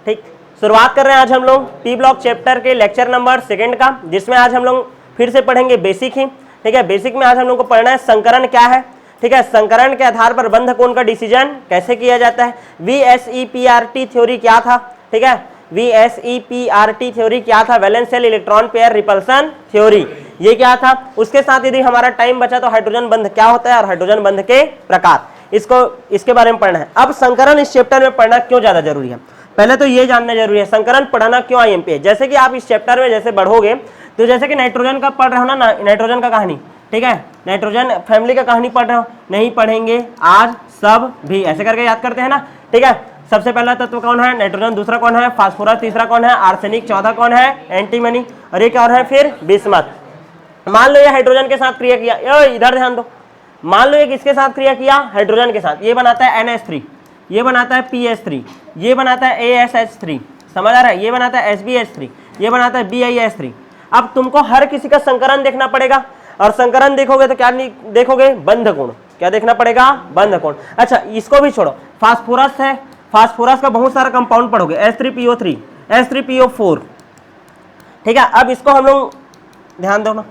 ठीक, शुरुआत कर रहे हैं आज हम लोग पी ब्लॉक चैप्टर के लेक्चर नंबर 2 का, जिसमें आज हम लोग फिर से पढ़ेंगे बेसिक ही। ठीक है, बेसिक में आज हम लोग को पढ़ना है संकरण क्या है। ठीक है, संकरण के आधार पर बंध कोण का डिसीजन कैसे किया जाता है। VSEPRT थ्योरी क्या था। ठीक है, VSEPRT थ्योरी क्या था, valence shell electron pair repulsion theory, ये क्या था। उसके साथ यदि हमारा टाइम बचा तो हाइड्रोजन बंध क्या होता है और हाइड्रोजन बंध के प्रकार, इसके बारे में पढ़ना है। अब संकरण इस चैप्टर में पढ़ना क्यों ज्यादा जरूरी है, पहले तो ये जानना जरूरी है संकरण पढ़ना क्यों IMP है। जैसे कि आप इस चैप्टर में जैसे बढ़ोगे तो जैसे कि नाइट्रोजन का पढ़ रहे हो ना, नाइट्रोजन का कहानी, ठीक है, नाइट्रोजन फैमिली का कहानी पढ़ रहे हो, नहीं पढ़ेंगे आज सब भी, ऐसे करके याद करते हैं ना। ठीक है, सबसे पहला तत्व कौन है, नाइट्रोजन, दूसरा कौन है फास्फोरस, तीसरा कौन है आर्सेनिक, चौथा कौन है एंटीमनी, और ये क्या है फिर बिस्मथ। मान लो ये हाइड्रोजन के साथ क्रिया किया, इधर ध्यान दो, मान लो ये किसके साथ क्रिया किया, हाइड्रोजन के साथ, ये बनाता है NH3, ये बनाता है PS3, ये बनाता है ASH3, समझ आ रहा है, ये बनाता है SbH3, ये बनाता है BiH3। अब तुमको हर किसी का संकरण देखना पड़ेगा, और संकरण देखोगे तो क्या देखोगे, बंध कोण, क्या देखना पड़ेगा, बंध कोण। अच्छा इसको भी छोड़ो, फास्फोरस है, फास्फोरस का बहुत सारा कंपाउंड पढ़ोगे, H3PO3, H3PO4। ठीक है, अब इसको हम लोग ध्यान दो ना,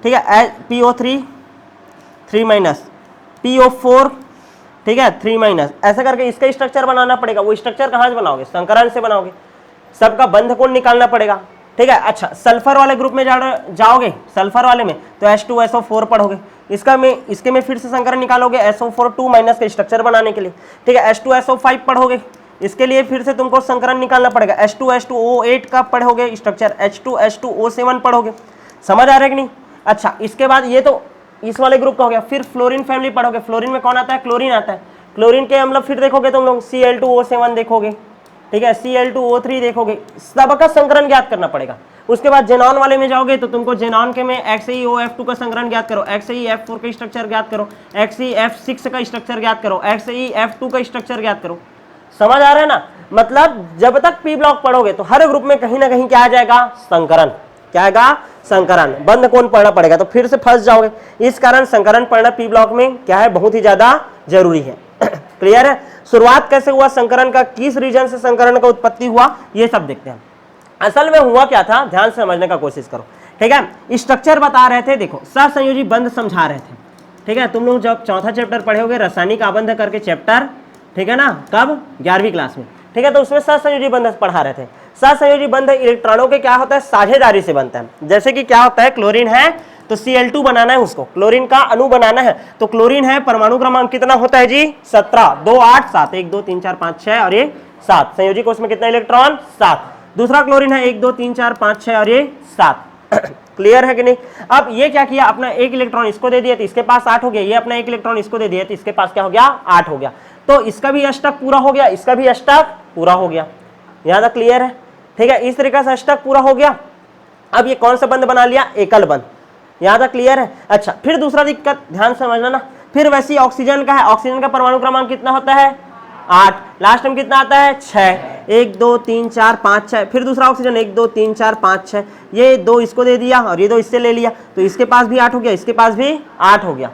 ठीक है, PO3 3- PO4, ठीक है 3-, ऐसा करके इसका स्ट्रक्चर बनाना पड़ेगा। वो स्ट्रक्चर कहाँ से बनाओगे, संकरण से बनाओगे, सबका बंध कोण निकालना पड़ेगा। ठीक है, अच्छा सल्फर वाले ग्रुप में जाओगे, सल्फर वाले में तो H2SO4 पढ़ोगे, इसके में फिर से संकरण निकालोगे SO4 2- का स्ट्रक्चर बनाने के लिए। ठीक है, H2SO5 पढ़ोगे, इसके लिए फिर से तुमको संकरण निकालना पड़ेगा, H2H2O8 का पढ़ोगे स्ट्रक्चर, H2H2O7 पढ़ोगे, समझ आ रहा है कि नहीं। अच्छा इसके बाद ये तो इस वाले ग्रुप का हो गया, फिर फ्लोरीन फैमिली पढ़ोगे, फ्लोरीन में कौन आता है, क्लोरीन आता है, क्लोरीन के मतलब फिर देखोगे तुम लोग Cl2O7 देखोगे, ठीक है, Cl2O3 देखोगे, सबका संकरण ज्ञात करना पड़ेगा। उसके बाद जेनॉन वाले में जाओगे तो तुमको जेनॉन के में XeOF2 का संकरण ज्ञात करो, XeF4 का स्ट्रक्चर ज्ञात करो, XeF6 का स्ट्रक्चर ज्ञात करो, XeF2 का स्ट्रक्चर ज्ञात करो, समझ आ रहा है ना। मतलब जब तक पी ब्लॉक पढ़ोगे तो हर ग्रुप में कहीं ना कहीं क्या आ जाएगा, संकरण, क्या आएगा, संकरण, बंध कोण पढ़ना पड़ेगा, तो फिर से फंस जाओगे। इस कारण संकरण पढ़ना पी ब्लॉक में क्या है, बहुत ही ज्यादा जरूरी है। क्लियर है। शुरुआत कैसे हुआ संकरण का, किस रीजन से संकरण का उत्पत्ति हुआ, ये सब देखते हैं। असल में हुआ क्या था, ध्यान से समझने का कोशिश करो। ठीक है, स्ट्रक्चर बता रहे थे, देखो सहसंयोजी बंध समझा रहे थे। ठीक है, तुम लोग जब चौथा चैप्टर पढ़े होगे रासायनिक आबंध करके चैप्टर, ठीक है ना, कब 11वीं क्लास में। ठीक है, तो उसमें सहसंयोजी बंध पढ़ा रहे थे। सहसंयोजी बंध इलेक्ट्रॉनों के क्या होता है, साझेदारी से बनता है। जैसे कि क्या होता है, क्लोरीन है तो Cl2 बनाना है, उसको क्लोरीन का अणु बनाना है, तो क्लोरीन है, परमाणु क्रमांक कितना होता है जी, 17, 2 8 7, 1 2 3 4 5 6 और ये 7, संयोजी कोष में कितना इलेक्ट्रॉन, 7। दूसरा क्लोरीन है 1 2 3 4 5 6 और ये 7। क्लियर है कि नहीं। अब ये क्या किया, अपना एक इलेक्ट्रॉन इसको दे दिया तो इसके पास 8 हो गया, ये अपना एक इलेक्ट्रॉन इसको दे दिया तो इसके पास क्या हो गया, 8 हो गया, तो इसका भी अष्टक पूरा हो गया, इसका भी अष्टक पूरा हो गया। यहां तक क्लियर है। ठीक है, इस तरीके से अष्टक पूरा हो गया। अब ये कौन सा बंध बना लिया, एकल बंध। यहां तक क्लियर है। अच्छा फिर दूसरा दिक्कत ध्यान से समझना ना, फिर वैसी ऑक्सीजन का है, ऑक्सीजन का परमाणु क्रमांक कितना होता है, 8, लास्ट में कितना आता है, 6, 1 2 3 4 5 6, फिर दूसरा ऑक्सीजन 1 2 3 4 5 6, ये 2 इसको दे दिया और ये 2 इससे ले लिया, तो इसके पास भी 8 हो गया, इसके पास भी 8 हो गया।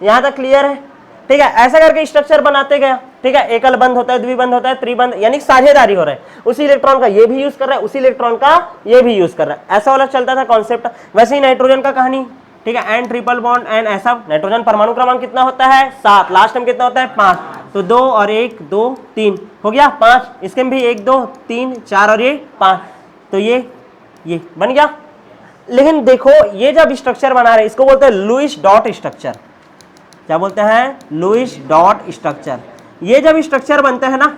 यहां तक क्लियर है। ठीक है, ऐसा करके स्ट्रक्चर बनाते गया। ठीक है, एकल बंध होता है, द्विबंध होता है, त्रिबंध, यानी साझेदारी हो रहा है, उसी इलेक्ट्रॉन का ये भी यूज कर रहा है, उसी इलेक्ट्रॉन का ये भी यूज कर रहा है, ऐसा वाला चलता था कॉन्सेप्ट। वैसे ही नाइट्रोजन का कहानी, ठीक है, N ट्रिपल बॉन्ड N, ऐसा नाइट्रोजन परमाणु क्रमांक कितना होता है, 7, लास्ट में कितना होता है, 5, तो 2 और 1 2 3 हो गया 5, इसके में भी 1 2 3 4 और ये 5, तो ये बन गया। लेकिन देखो ये जब स्ट्रक्चर बना रहे इसको बोलते हैं लुईस डॉट स्ट्रक्चर। क्या बोलते हैं, लुईस डॉट स्ट्रक्चर। ये जब स्ट्रक्चर बनते हैं ना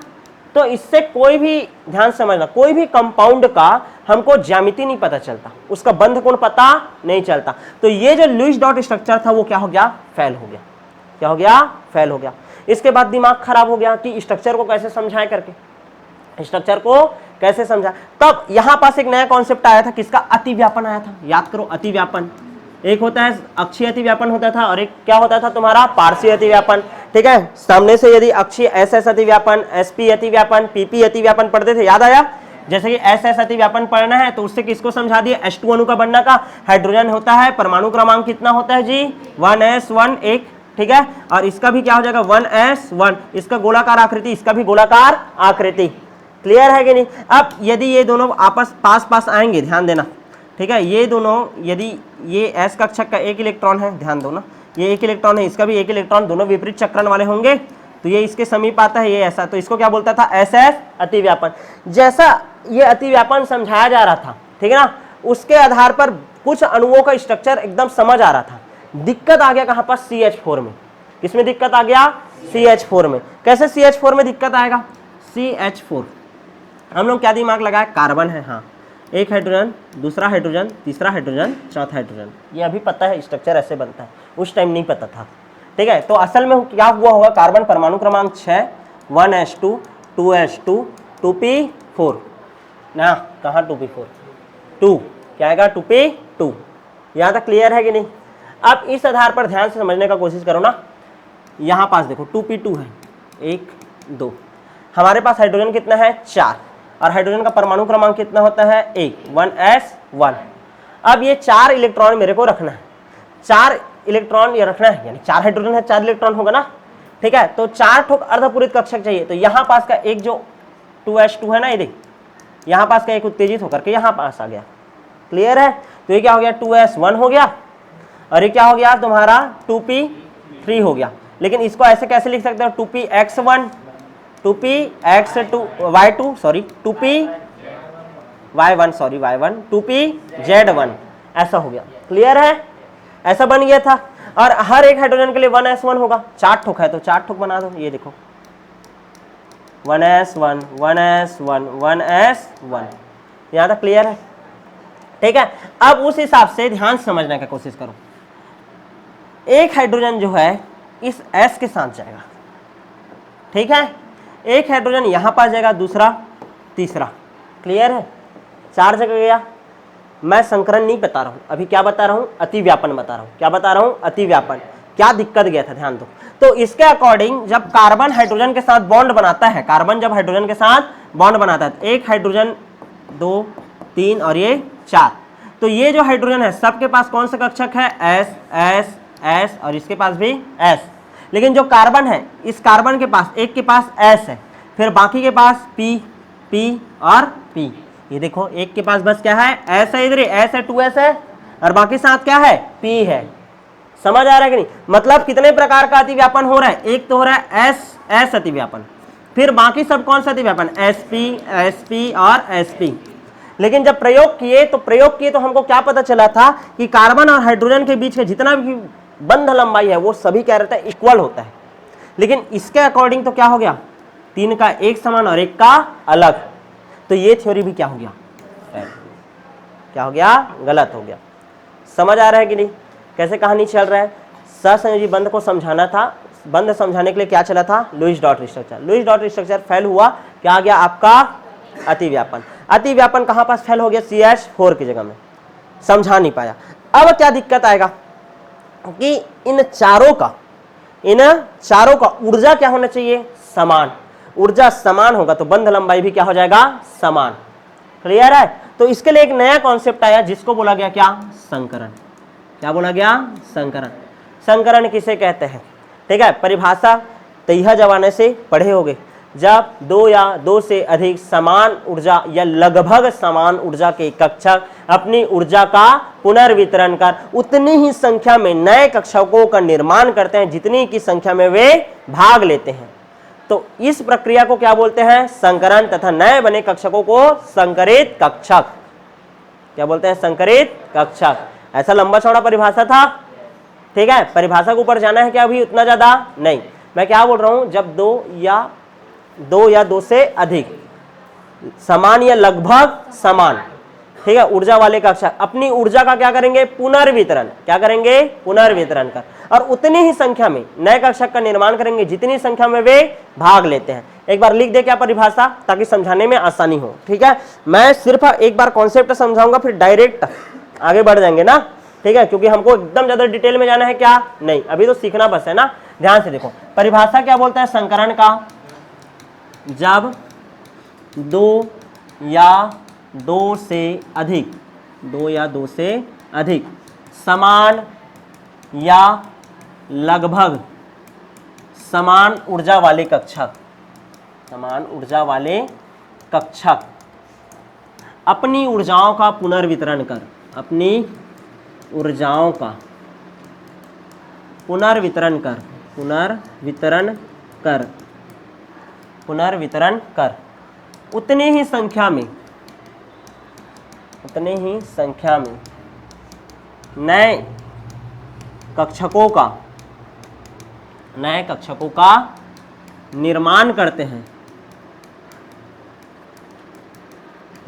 तो इससे कोई भी, ध्यान समझना, कोई भी कंपाउंड का हमको ज्यामिति नहीं पता चलता, उसका बंध कोण पता नहीं चलता। तो ये जो लुईस डॉट स्ट्रक्चर था वो क्या हो गया, फेल हो गया। क्या हो गया, फेल हो गया। इसके बाद दिमाग खराब हो गया कि स्ट्रक्चर को कैसे समझाए करके, स्ट्रक्चर को कैसे समझा। तब यहां पास एक नया कॉन्सेप्ट आया था, किसका, अतिव्यापन आया था। याद करो, अतिव्यापन एक होता है अक्षीय अतिव्यापन होता था और एक क्या होता था तुम्हारा, पार्श्वीय अतिव्यापन। ठीक है, सामने से यदि अक्षीय SS अतिव्यापन, SP अतिव्यापन, PP अतिव्यापन पढ़ते थे, याद आया। जैसे कि SS अतिव्यापन पढ़ना है तो उससे किसको समझा दिया, H2 अणु का बनना का, हाइड्रोजन होता है, परमाणु क्रमांक कितना होता है जी, 1s1 1, ठीक है, और इसका भी क्या हो जाएगा 1s1, इसका गोलाकार आकृति, इसका भी गोलाकार आकृति। क्लियर है कि नहीं। अब यदि ये दोनों आपस पास पास आएंगे, ध्यान देना, ठीक है, ये दोनों यदि ये s कक्षक का एक इलेक्ट्रॉन है, ध्यान दो ना, ये एक इलेक्ट्रॉन है, इसका भी एक इलेक्ट्रॉन, दोनों विपरीत चक्रण वाले होंगे, तो ये इसके समीप आता है, ये ऐसा, तो इसको क्या बोलता था, SS अतिव्यापन। जैसा ये अतिव्यापन समझाया जा रहा था, ठीक है ना, उसके आधार पर कुछ अणुओं का स्ट्रक्चर एकदम समझ आ रहा था। दिक्कत आ गया कहां पर, CH4 में। किसमें दिक्कत आ गया, CH4 में। कैसे CH4 में दिक्कत आएगा, CH4 हम लोग क्या दिमाग लगाए, कार्बन है, हाँ, एक हाइड्रोजन, दूसरा हाइड्रोजन, तीसरा हाइड्रोजन, चौथा हाइड्रोजन, ये अभी पता है स्ट्रक्चर ऐसे बनता है, उस टाइम नहीं पता था, ठीक है। तो असल में क्या हुआ होगा, कार्बन परमाणु क्रमांक 6, 1s2, 2s2, 2p4 ना, कहाँ 2p4, 2 क्या आएगा, 2p2। यहाँ तक क्लियर है कि नहीं। अब इस आधार पर ध्यान से समझने का कोशिश करो ना, यहाँ पास देखो 2p2 है, 1 2, हमारे पास हाइड्रोजन कितना है, 4, और हाइड्रोजन का परमाणु क्रमांक कितना होता है, 1, 1s1। अब ये 4 इलेक्ट्रॉन मेरे को रखना है, 4 इलेक्ट्रॉन ये रखना है, यानी 4 हाइड्रोजन है, 4 इलेक्ट्रॉन होगा ना, ठीक है। तो 4 ठोक अर्धपूरित कक्षक चाहिए, तो यहाँ पास का एक जो 2s2 है ना, ये देख, यहाँ पास का एक उत्तेजित होकर के यहाँ पास आ गया, क्लियर है। तो ये क्या हो गया, 2s1 हो गया, और ये क्या हो गया तुम्हारा 2p3 हो गया। लेकिन इसको ऐसे कैसे लिख सकते हो, 2px1, 2px2 y2 sorry 2py1 sorry y1, 2pz1, ऐसा हो गया, क्लियर है, ऐसा बन गया था। और हर एक हाइड्रोजन के लिए 1s1 होगा, 4 ठोक है तो 4 ठोक बना दो, ये देखो 1s1 1s1 1s1, यहाँ तक क्लियर है, ठीक है। अब उस हिसाब से ध्यान समझने की कोशिश करो, एक हाइड्रोजन जो है इस s के साथ जाएगा, ठीक है, एक हाइड्रोजन यहां पास जाएगा, दूसरा तीसरा, क्लियर है, 4 जगह गया। मैं संकरण नहीं बता रहा हूं अभी, क्या बता रहा हूं, अतिव्यापन बता रहा हूं, क्या बता रहा हूं, अतिव्यापन। क्या दिक्कत गया था, ध्यान दो। तो इसके अकॉर्डिंग जब कार्बन हाइड्रोजन के साथ बॉन्ड बनाता है, कार्बन जब हाइड्रोजन के साथ बॉन्ड बनाता है, एक हाइड्रोजन 2 3 और ये 4, तो ये जो हाइड्रोजन है सबके पास कौन सा कक्षक है, S S S, और इसके पास भी S। लेकिन जो कार्बन है, इस कार्बन के पास एक के पास S है, फिर बाकी के पास P P और P। ये देखो एक के पास बस क्या है, S है, इधर S है, 2S है, और बाकी साथ क्या है, P है। समझ आ रहा है कि नहीं, मतलब कितने प्रकार का अतिव्यापन हो रहा है, एक तो हो रहा है S S अतिव्यापन, फिर बाकी सब कौन सा अतिव्यापन, SP SP और SP। लेकिन जब प्रयोग किए तो हमको क्या पता चला था कि कार्बन और हाइड्रोजन के बीच का जितना भी बंध लंबाई है वो सभी क्या रहता है, इक्वल होता है। लेकिन इसके अकॉर्डिंग तो क्या हो गया, 3 का एक समान और एक का अलग, तो ये थ्योरी भी क्या हो गया, क्या हो गया, गलत हो गया। समझ आ रहा है कि नहीं, कैसे कहानी चल रहा है। सहसंयोजी बंध को समझाना था, बंध समझाने के लिए क्या चला था, Lewis dot structure. Lewis dot structure fail हुआ, क्या आ गया आपका, अतिव्यापन। अतिव्यापन कहां पास फेल हो गया, CH4 की जगह में, समझा नहीं पाया। अब क्या दिक्कत आएगा कि इन चारों का ऊर्जा क्या होना चाहिए, समान। ऊर्जा समान होगा तो बंध लंबाई भी क्या हो जाएगा, समान, क्लियर है। तो इसके लिए एक नया कॉन्सेप्ट आया जिसको बोला गया क्या, संकरण। क्या बोला गया, संकरण। संकरण किसे कहते हैं, ठीक है, परिभाषा तैहा जमाने से पढ़े होगे, जब 2 या 2 से अधिक समान ऊर्जा या लगभग समान ऊर्जा के कक्षक अपनी ऊर्जा का पुनर्वितरण कर उतनी ही संख्या में नए कक्षकों का निर्माण करते हैं जितनी की संख्या में वे भाग लेते हैं। तो इस प्रक्रिया को क्या बोलते हैं, संकरण, तथा नए बने कक्षकों को संकरित कक्षक। क्या बोलते हैं, संकरित कक्षक। ऐसा लंबा चौड़ा परिभाषा था, ठीक है। परिभाषा के ऊपर जाना है क्या अभी, उतना ज्यादा नहीं। मैं क्या बोल रहा हूं, जब 2 या 2 से अधिक समान या लगभग समान, ठीक है, ऊर्जा वाले कक्षक अपनी ऊर्जा का क्या करेंगे, पुनर्वितरण। क्या करेंगे, पुनर्वितरण कर, और उतनी ही संख्या में नए कक्षक का निर्माण करेंगे जितनी संख्या में वे भाग लेते हैं। एक बार लिख दे क्या परिभाषा, ताकि समझाने में आसानी हो, ठीक है। मैं सिर्फ एक बार कॉन्सेप्ट समझाऊंगा, फिर डायरेक्ट आगे बढ़ जाएंगे ना, ठीक है, क्योंकि हमको एकदम ज्यादा डिटेल में जाना है क्या नहीं, अभी तो सीखना बस है ना। ध्यान से देखो, परिभाषा क्या बोलता है संकरण का, जब 2 या 2 से अधिक, 2 या 2 से अधिक समान या लगभग समान ऊर्जा वाले कक्षक, समान ऊर्जा वाले कक्षक अपनी ऊर्जाओं का पुनर्वितरण कर, अपनी ऊर्जाओं का पुनर्वितरण कर, पुनर्वितरण कर उतनी ही संख्या में नए कक्षकों का निर्माण करते हैं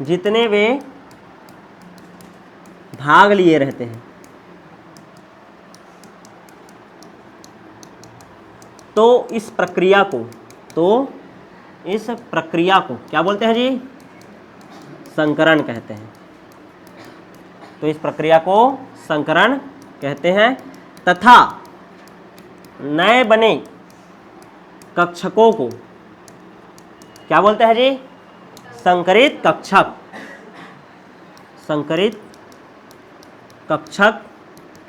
जितने वे भाग लिए रहते हैं। तो इस प्रक्रिया को क्या बोलते हैं जी? संकरण कहते हैं। तो इस प्रक्रिया को संकरण कहते हैं तथा नए बने कक्षकों को क्या बोलते हैं जी? संकरित कक्षक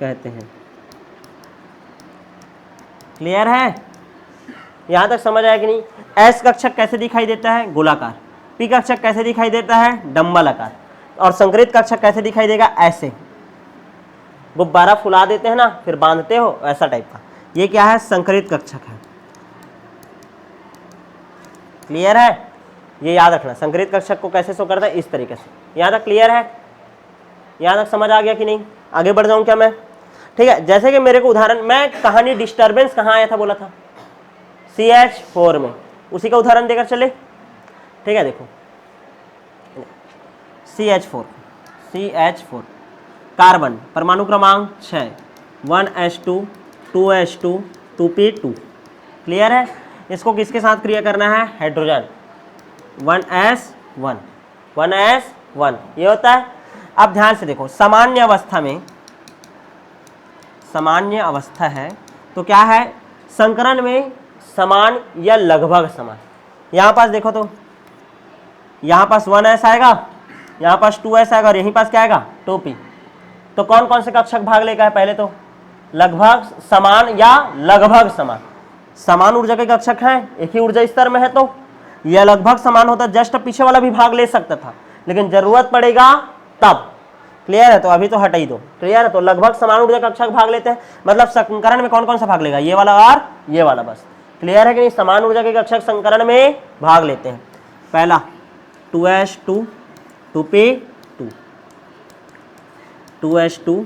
कहते हैं। क्लियर है? यहां तक समझ आया कि नहीं? एस कक्षक कैसे दिखाई देता है? गोलाकार। पी कक्षक कैसे दिखाई देता है? डंबल आकार। और संकरित कक्षक कैसे दिखाई देगा? ऐसे गुब्बारा फुला देते हैं ना, फिर बांधते हो, ऐसा टाइप का। ये क्या है? संकरित कक्षक है। क्लियर है? ये याद रखना, संकरित कक्षक को कैसे शो करता है? इस तरीके से। यहाँ तक क्लियर है? यहाँ तक समझ आ गया कि नहीं? आगे बढ़ जाऊं क्या मैं? ठीक है, जैसे कि मेरे को उदाहरण, मैं कहानी डिस्टर्बेंस कहाँ आया था बोला था? CH4 में। उसी का उदाहरण देकर चले। ठीक है, देखो CH4 कार्बन परमाणु क्रमांक 6, 1s2 2s2 2p2। क्लियर है? इसको किसके साथ क्रिया करना है? हाइड्रोजन 1s1 ये होता है। अब ध्यान से देखो, सामान्य अवस्था है तो क्या है? संकरण में समान या लगभग समान। यहाँ पास देखो तो यहाँ पास 1s आएगा, यहाँ पास 2s आएगा और यहीं पास क्या आएगा? 2p। तो कौन कौन से कक्षक भाग लेगा है? पहले तो लगभग समान या लगभग समान। समान ऊर्जा के कक्षक हैं, एक ही ऊर्जा स्तर में है तो यह लगभग समान होता। जस्ट पीछे वाला भी भाग ले सकता था, लेकिन जरूरत पड़ेगा तब। क्लियर है? तो अभी तो हटा ही दो। क्लियर है? तो लगभग समान ऊर्जा कक्षक भाग लेते हैं। मतलब संकरण में कौन कौन सा भाग लेगा? ये वाला और ये वाला बस। क्लियर है कि नहीं? समान ऊर्जा के कक्षक संकरण में भाग लेते हैं। पहला 2s2 2p2 2s2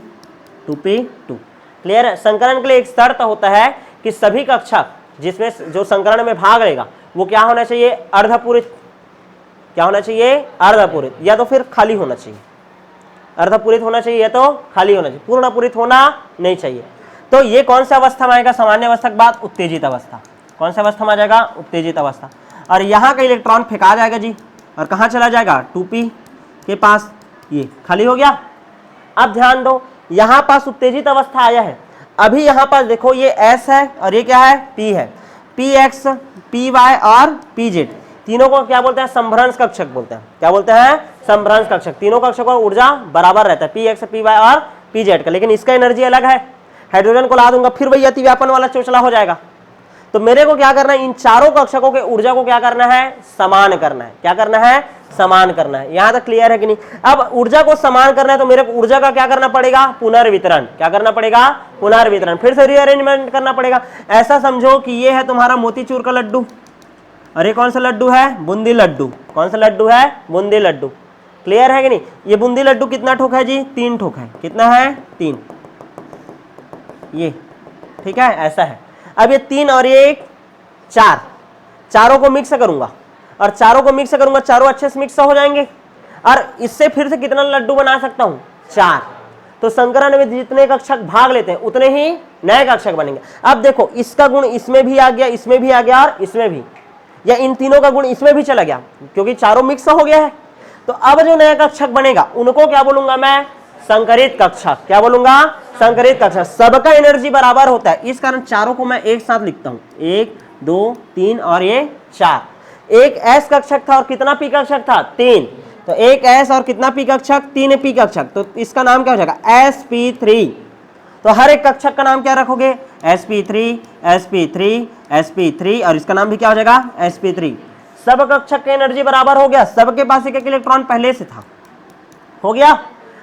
2p2। Clear है? संकरण के लिए एक शर्त होता है कि सभी कक्षक जिसमें जो संकरण में भाग लेगा वो क्या होना चाहिए? अर्धपूरित। क्या होना चाहिए? अर्धपूरित, या तो फिर खाली होना चाहिए। अर्धपूरित होना चाहिए या तो खाली होना चाहिए, पूर्णपूरित होना नहीं चाहिए। तो ये कौन सा अवस्था में आएगा? सामान्य अवस्था के बाद उत्तेजित अवस्था। कौन सा अवस्था में आ जाएगा? उत्तेजित अवस्था। और यहाँ का इलेक्ट्रॉन फेंका जाएगा जी, और कहाँ चला जाएगा? 2p के पास। ये खाली हो गया। अब ध्यान दो, यहाँ पास उत्तेजित अवस्था आया है। अभी यहाँ पास देखो, ये s है और ये क्या है? p है। px, py और pz तीनों को क्या बोलते हैं? संभ्रंश कक्षक बोलते हैं। क्या बोलते हैं? संभ्रंश कक्षक। तीनों कक्षकों का ऊर्जा बराबर रहता है, px, py और pz का, लेकिन इसका एनर्जी अलग है। हाइड्रोजन को ला दूंगा, फिर वही अतिव्यापन वाला चोचला हो जाएगा। तो मेरे को क्या करना है? इन चारों कक्षकों के ऊर्जा को क्या करना है? समान करना है। क्या करना है? समान करना है। यहां तक क्लियर है कि नहीं? अब ऊर्जा को समान करना है तो मेरे को ऊर्जा का क्या करना पड़ेगा? पुनर्वितरण। क्या करना पड़ेगा? पुनर्वितरण। फिर से रीअरेंजमेंट करना पड़ेगा। ऐसा समझो कि ये है तुम्हारा मोतीचूर का लड्डू, और ये कौन सा लड्डू है? बूंदी लड्डू। कौन सा लड्डू है? बूंदी लड्डू। क्लियर है कि नहीं? ये बूंदी लड्डू कितना ठोक है जी? 3 ठोक है। कितना है? 3। ये ठीक है, ऐसा है। अब ये 3 और ये 4, चारों को मिक्स करूंगा, और चारों को मिक्स करूंगा, चारों अच्छे से मिक्स हो जाएंगे। और इससे फिर से कितना लड्डू बना सकता हूं? 4। तो संकरण में जितने कक्षक भाग लेते हैं उतने ही नए कक्षक बनेंगे। अब देखो, इसका गुण इसमें भी आ गया, इसमें भी आ गया और इसमें भी, या इन तीनों का गुण इसमें भी चला गया, क्योंकि चारों मिक्स हो गया है। तो अब जो नया कक्षक बनेगा उनको क्या बोलूंगा मैं? संकरित कक्षक। क्या बोलूंगा? संकरित कक्षक। सबका एनर्जी बराबर होता है, इस कारण चारों को मैं एक साथ लिखता हूं। 1 2 3 और ये 4। एक एस कक्षक था और कितना पी कक्षक था? 3। तो एक एस और कितना पी कक्षक? 3 पी कक्षक। तो इसका नाम क्या हो जाएगा? sp3। तो हर एक कक्षक का नाम क्या sp3 sp3 sp3, और इसका नाम भी क्या हो जाएगा? sp3। सब कक्षक की एनर्जी बराबर हो गया, सबके पास एक एक इलेक्ट्रॉन पहले से था, हो गया।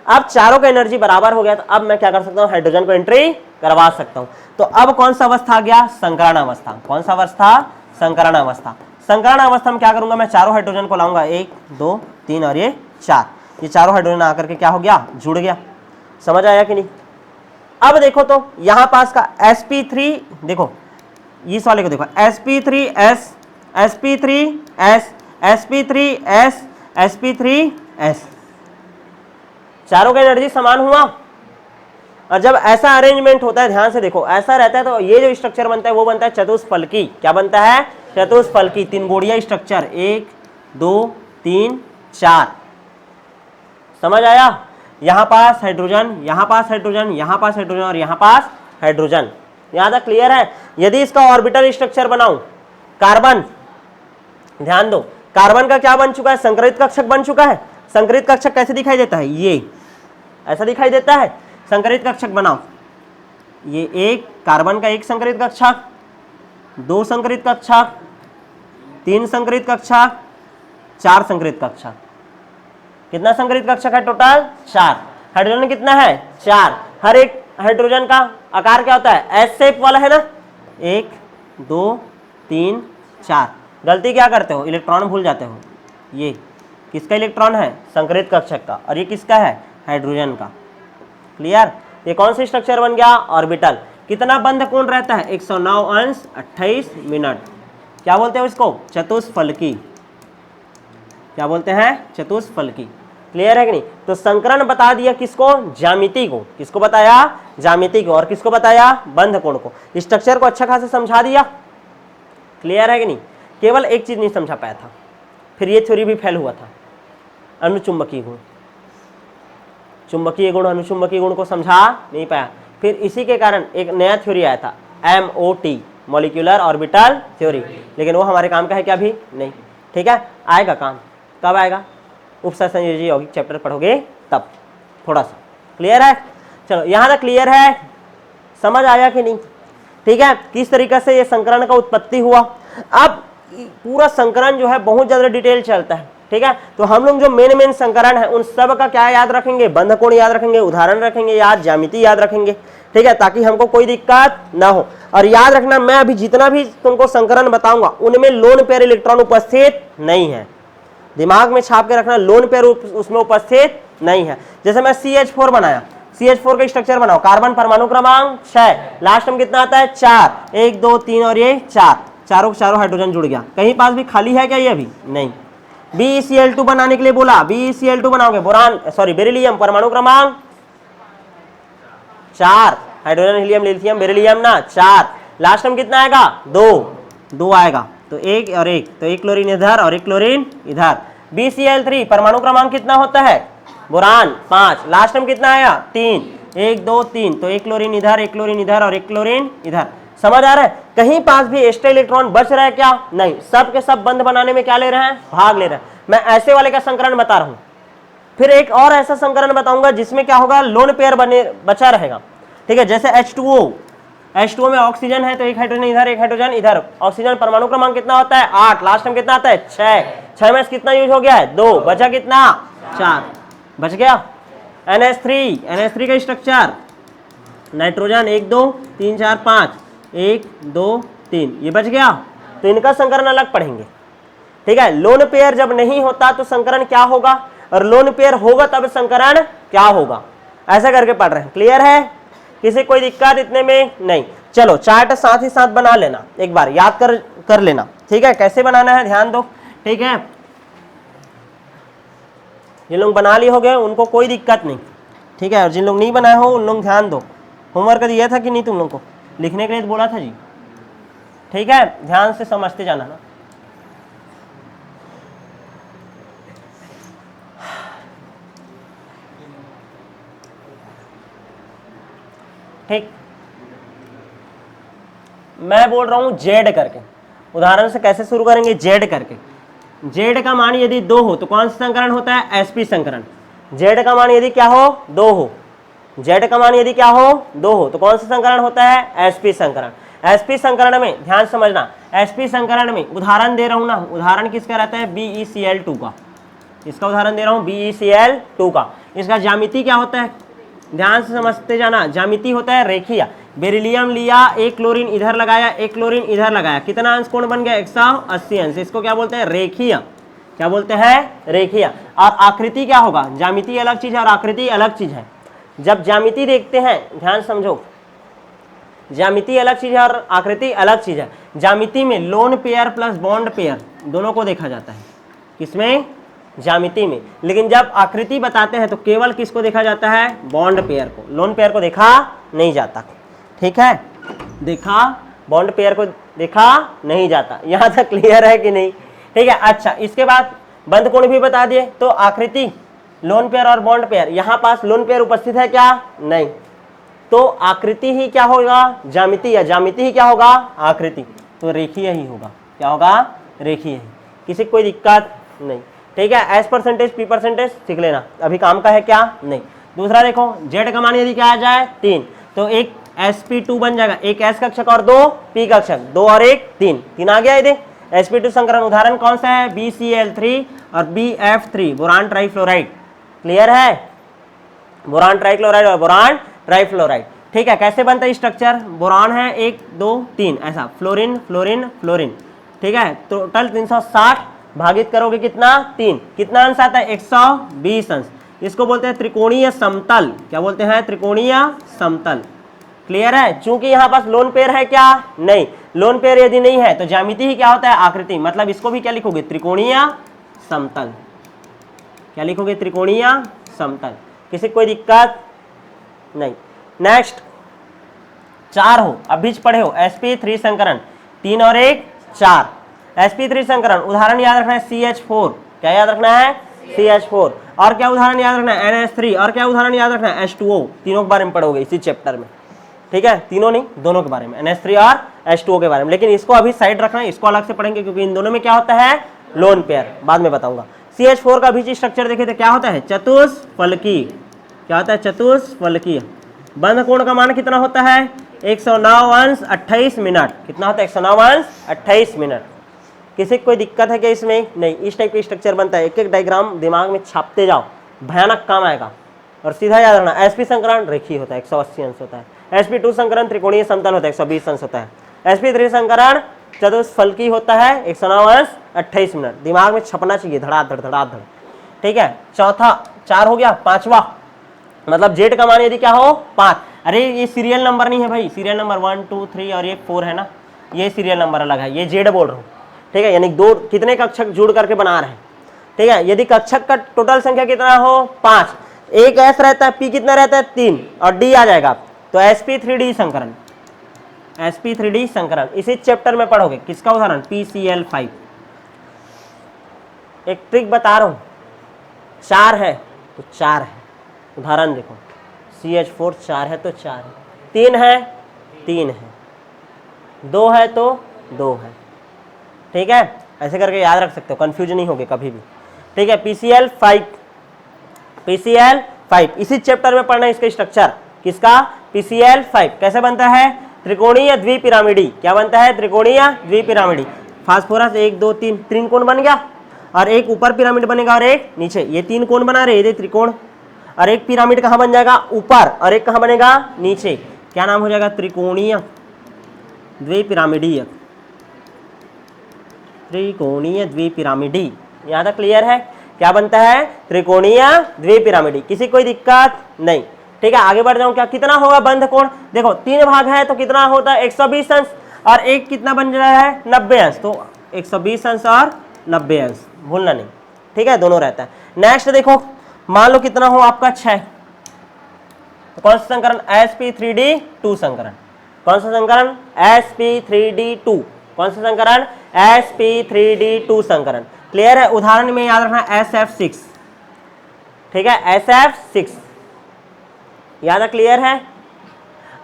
अब चारों का एनर्जी बराबर हो गया, तो अब मैं क्या कर सकता हूं, हाइड्रोजन को एंट्री करवा सकता हूं। तो अब कौन सा अवस्था आ गया, संकरण अवस्था। कौन सा अवस्था, संकरण अवस्था। संकरण अवस्था में क्या करूंगा, मैं चारों हाइड्रोजन को लाऊंगा, 1 2 3 और ये 4, ये चारों हाइड्रोजन आकर के क्या हो गया, जुड़ गया। समझ आया कि नहीं। अब देखो तो यहां पास का sp3, देखो इस वाले को देखो, sp3s sp3s sp3s sp3s, चारों का एनर्जी समान हुआ। और जब ऐसा अरेंजमेंट होता है, ध्यान से देखो, ऐसा रहता है तो ये जो स्ट्रक्चर बनता है वो बनता है चतुष्फलकी। क्या बनता है, चतुष्फलकी, तीन गोड़िया स्ट्रक्चर, 1 2 3 4। समझ आया। यहां पास हाइड्रोजन, यहां पास हाइड्रोजन, यहां पास हाइड्रोजन और यहां पास हाइड्रोजन। यहां तक क्लियर है। यदि इसका ऑर्बिटल स्ट्रक्चर बनाऊं, कार्बन, ध्यान दो, कार्बन का क्या बन चुका है, संकरित कक्षक बन चुका है। संकरित कक्षक कैसे दिखाई देता है, ये ऐसा दिखाई देता है। संकरित कक्षक बनाओ, ये एक कार्बन का एक संकरित कक्षक, 2 संकरित कक्षक, 3 संकरित कक्षक, 4 संकरित कक्षक। कितना संकरित कक्षक है टोटल, 4। हाइड्रोजन कितना है, 4। हर एक हाइड्रोजन का आकार क्या होता है, एस शेप वाला है ना, 1 2 3 4। गलती क्या करते हो, इलेक्ट्रॉन भूल जाते हो। ये किसका इलेक्ट्रॉन है, संकरित कक्षक का, और ये किसका है, हाइड्रोजन का। क्लियर। ये कौन सी स्ट्रक्चर बन गया, ऑर्बिटल। कितना बंध कोण रहता है, 109 अंश 28 मिनट। क्या बोलते हैं इसको, चतुष्फलकी। क्या बोलते हैं, चतुष्फलकी। क्लियर है कि नहीं। तो संकरण बता दिया किसको, ज्यामिति को। किसको बताया, ज्यामिति को। और किसको बताया, बंध कोण को। स्ट्रक्चर को अच्छा खासा समझा दिया। क्लियर है कि नहीं। केवल एक चीज नहीं समझा पाया था, फिर ये थ्योरी भी फेल हुआ था, अनुचुंबकीय गुण। चुंबकीय गुण, अनुचुंबकीय गुण को समझा नहीं पाया। फिर इसी के कारण एक नया थ्योरी आया था, MOT, मॉलिक्यूलर ऑर्बिटल थ्योरी, लेकिन वो हमारे काम का है क्या, भी नहीं। ठीक है, आएगा काम। कब आएगा, उपसंयोजी यौगिक चैप्टर पढ़ोगे तब, थोड़ा सा। क्लियर है। चलो यहां तक क्लियर है, समझ आया कि नहीं। ठीक है, किस तरीके से ये संकरण का उत्पत्ति हुआ। अब पूरा संकरण जो है बहुत ज्यादा डिटेल चलता है। ठीक है, तो हम लोग जो मेन संकरण है उन सब का क्या याद रखेंगे, बंध कोण याद रखेंगे, उदाहरण रखेंगे याद, ज्यामिति याद रखेंगे। ठीक है, ताकि हमको कोई दिक्कत ना हो। और याद रखना, मैं अभी जितना भी तुमको संकरण बताऊंगा उनमें लोन पेयर इलेक्ट्रॉन उपस्थित नहीं है। दिमाग में छाप के रखना, लोन पेयर उसमें उपस्थित नहीं है। जैसे मैं CH4 बनाया, CH4 का स्ट्रक्चर बनाओ, कार्बन परमाणु क्रमांक 6, लास्ट में कितना आता है, 4, 1 2 3 और ये 4, चारों हाइड्रोजन जुड़ गया। कहीं पास भी खाली है क्या, ये अभी नहीं। BeCl2 बनाने के लिए बोला, BeCl2 बनाओगे, बोरान सॉरी बेरिलियम परमाणु क्रमांक 4, हाइड्रोजन हीलियम लिथियम बेरिलियम ना 4, लास्ट में कितना आएगा, 2 आएगा। तो 1 और 1, तो 1 क्लोरीन इधर और 1 क्लोरीन इधर। BeCl3 परमाणु क्रमांक कितना होता है, बोरान 5, लास्ट में कितना आया, 3, 1 2 3, तो 1 क्लोरीन इधर, 1 क्लोरीन इधर और 1 क्लोरीन इधर। समझ आ रहा है। कहीं पास भी एक्स्ट्रा इलेक्ट्रॉन बच रहा है क्या, नहीं, सब के सब बंध बनाने में क्या ले रहे हैं, भाग ले रहे हैं। मैं ऐसे वाले का संकरण बता रहा हूं। फिर एक और ऐसा संकरण बताऊंगा जिसमें क्या होगा, लोन पेयर बचा रहेगा। ठीक है, जैसे H2O में ऑक्सीजन है तो एक हाइड्रोजन इधर, एक हाइड्रोजन इधर। ऑक्सीजन परमाणु क्रमांक कितना होता है, 8, लास्ट में कितना आता है, 6 में कितना यूज हो गया है, 2, बचा कितना, 4 बच गया। NH3 का स्ट्रक्चर, नाइट्रोजन 1 2 3 4 5, 1 2 3, ये बच गया। तो इनका संकरण अलग पढ़ेंगे। ठीक है, लोन पेयर जब नहीं होता तो संकरण क्या होगा, और लोन पेयर होगा तब संकरण क्या होगा, ऐसा करके पढ़ रहे हैं। क्लियर है, किसी कोई दिक्कत इतने में नहीं। चलो चार्ट साथ ही साथ बना लेना, एक बार याद कर लेना। ठीक है, कैसे बनाना है ध्यान दो। ठीक है, जिन लोग बना लिए होगे उनको कोई दिक्कत नहीं। ठीक है, और जिन लोग नहीं बनाए हो उन लोग ध्यान दो। होमवर्क दिया था कि नहीं तुम लोग को, लिखने के लिए तो बोला था जी। ठीक है, ध्यान से समझते जाना ना। ठीक, मैं बोल रहा हूं जेड करके, उदाहरण से कैसे शुरू करेंगे, जेड करके। जेड का मान यदि 2 हो तो कौन सा संकरण होता है, sp संकरण। जेड का मान यदि क्या हो, 2 हो, जेड का मान यदि क्या हो, 2 हो तो कौन सा संकरण होता है, sp संकरण। sp संकरण में ध्यान समझना, sp संकरण में उदाहरण दे रहा हूं ना, उदाहरण किसका रहता है, BeCl2 का, इसका उदाहरण दे रहा हूं BeCl2 का। इसका ज्यामिति क्या होता है, ध्यान से समझते जाना, ज्यामिति होता है रेखीय। बेरिलियम लिया, एक क्लोरीन इधर लगाया, एक क्लोरीन इधर लगाया, कितना अंश कोण बन गया, 180 अंश। इसको क्या बोलते हैं, रेखीय। क्या बोलते हैं, रेखीय। और आकृति क्या होगा, ज्यामिति अलग चीज है और आकृति अलग चीज है। जब ज्यामिति देखते हैं, ध्यान समझो, ज्यामिति अलग चीज है और आकृति अलग चीज है। ज्यामिति में lone pair plus bond pair दोनों को देखा जाता है, किसमें, ज्यामिति में। लेकिन जब आकृति बताते हैं तो केवल किसको देखा जाता है, बॉन्ड पेयर को, लोन पेयर को देखा नहीं जाता। ठीक है, देखा, बॉन्ड पेयर को देखा नहीं जाता। यहां तक क्लियर है कि नहीं? ठीक है। अच्छा, इसके बाद बंद कोण भी बता दिए, तो आकृति, लोन पेयर और बॉन्ड पेयर, यहां पास लोन पेयर उपस्थित है क्या, नहीं, तो आकृति ही क्या होगा, ज्यामिति, या ज्यामिति ही क्या होगा, आकृति, तो रेखीय ही होगा। क्या होगा, रेखीय ही। किसी को कोई दिक्कत नहीं। ठीक है, एस परसेंटेज पी परसेंटेज सीख लेना, अभी काम का है क्या, नहीं। दूसरा देखो, जेड का मान यदि क्या आ जाए 3, तो एक sp2 बन जाएगा, एक s कक्षक और 2 p कक्षक, 2 और 1 3, 3 आ गया। ये sp2 संकरण उदाहरण कौन सा है, BCl3 और BF3, बोरान ट्राइफ्लोराइड। क्लियर है, बोरान ट्राइक्लोराइड और बोरान ट्राइफ्लोराइड। ठीक है, कैसे बनता है स्ट्रक्चर, बोरान है 1 2 3 ऐसा, फ्लोरीन फ्लोरीन फ्लोरीन। ठीक है, टोटल 360 भागित करोगे कितना, 3, कितना अंश आता है, 120 अंश। इसको बोलते हैं त्रिकोणीय समतल। क्या बोलते हैं, त्रिकोणीय समतल। क्लियर है, चूंकि यहाँ पास लोन पेयर है क्या, नहीं, लोन पेयर यदि नहीं है तो ज्यामिति ही क्या होता है, आकृति, मतलब इसको भी क्या लिखोगे, त्रिकोणीय समतल। क्या लिखोगे, त्रिकोणीय समतल। किसी कोई दिक्कत नहीं। नेक्स्ट 4 हो, अब बीच पढ़े हो, sp3 संकरण, 3 और 1 4, sp3 संकरण उदाहरण याद रखना है CH4। क्या याद रखना है, CH4। और क्या उदाहरण याद रखना है, NH3। और क्या उदाहरण याद रखना है, H2O। तीनों के बारे में पढ़ोगे इसी चैप्टर में। ठीक है, तीनों नहीं, दोनों के बारे में, NH3 और H2O के बारे में। लेकिन इसको अभी साइड रखना है, इसको अलग से पढ़ेंगे, क्योंकि इन दोनों में क्या होता है, लोन पेयर, बाद में बताऊंगा। CH4 का बीच स्ट्रक्चर देखे तो क्या होता है, चतुष्फलकीय। क्या होता है, चतुष्फलकीय। बंध कोण का मान कितना होता है, 109 अंश 28 मिनट। कितना होता है, 109 अंश 28 मिनट। किसी को कोई दिक्कत है क्या इसमें, नहीं। इस टाइप का स्ट्रक्चर बनता है, एक एक डायग्राम दिमाग में छापते जाओ, भयानक काम आएगा। और सीधा याद रखना, sp संकरण रेखीय होता है, 180 अंश होता है। sp2 संकरण त्रिकोणीय समतल होता है, 120 अंश होता है। sp3 संकरण चतुष्फलकीय होता है, 109 अंश 28 मिनट। दिमाग में छपना चाहिए, धड़ाधड़ धड़ाधड़। ठीक है, चौथा 4 हो गया, पांचवा मतलब जेड का मान यदि क्या हो, 5। अरे ये सीरियल नंबर नहीं है भाई, सीरियल नंबर 1 2 3 और ये 4 है ना, ये सीरियल नंबर अलग है, ये जेड बोल रहा हूँ। ठीक है, यानी 2 कितने कक्षक जुड़ करके बना रहे हैं। ठीक है, यदि कक्षक का टोटल संख्या कितना हो, 5, एक एस रहता है, पी कितना रहता है, 3 और डी आ जाएगा, तो sp3d संकरण, sp3d संकरण इसी चैप्टर में पढ़ोगे। किसका उदाहरण, PCl5। एक ट्रिक बता रहा हूं, 4 है तो 4 है, उदाहरण देखो, CH4 4 है तो 4 है, 3 है 3 है, 2 है तो 2 है। ठीक है, ऐसे करके याद रख सकते हो, कंफ्यूज नहीं होगे कभी भी। ठीक है, PCl5, PCl5 इसी चैप्टर में पढ़ना है इसका स्ट्रक्चर। किसका, PCl5 कैसे बनता है, त्रिकोणीय द्विपिरामिडी। क्या बनता है, त्रिकोणीय द्विपिरामिडी। फास्फोरस 1 2 3, 3 कोण बन गया, और एक ऊपर पिरामिड बनेगा और एक नीचे, ये 3 कोण बना रहे, ये त्रिकोण। और एक पिरामिड कहाँ बन जाएगा, ऊपर, और एक कहाँ बनेगा, नीचे। क्या नाम हो जाएगा, त्रिकोणीय द्विपिरामिडीय, त्रिकोणीय द्विपिरामिडी। यहाँ तक क्लियर है, क्या बनता है, त्रिकोणीय द्विपिरामिडी। किसी कोई दिक्कत नहीं। ठीक है, आगे बढ़ जाऊं, क्या कितना होगा बंध कोण, देखो 3 भाग है तो कितना होता है, 120 अंश, और एक कितना बन रहा है, 90 अंश, तो 120 अंश और 90 अंश, भूलना नहीं। ठीक है, दोनों रहता है। नेक्स्ट देखो, मान लो कितना हो आपका 6, तो कौन सा संकरण, sp3d2 संकरण। कौन सा संकरण, sp3d2। कौन सा संकरण, sp3d2 संकरण। क्लियर है, उदाहरण में याद रखना SF6। ठीक है, SF6 याद है, क्लियर है।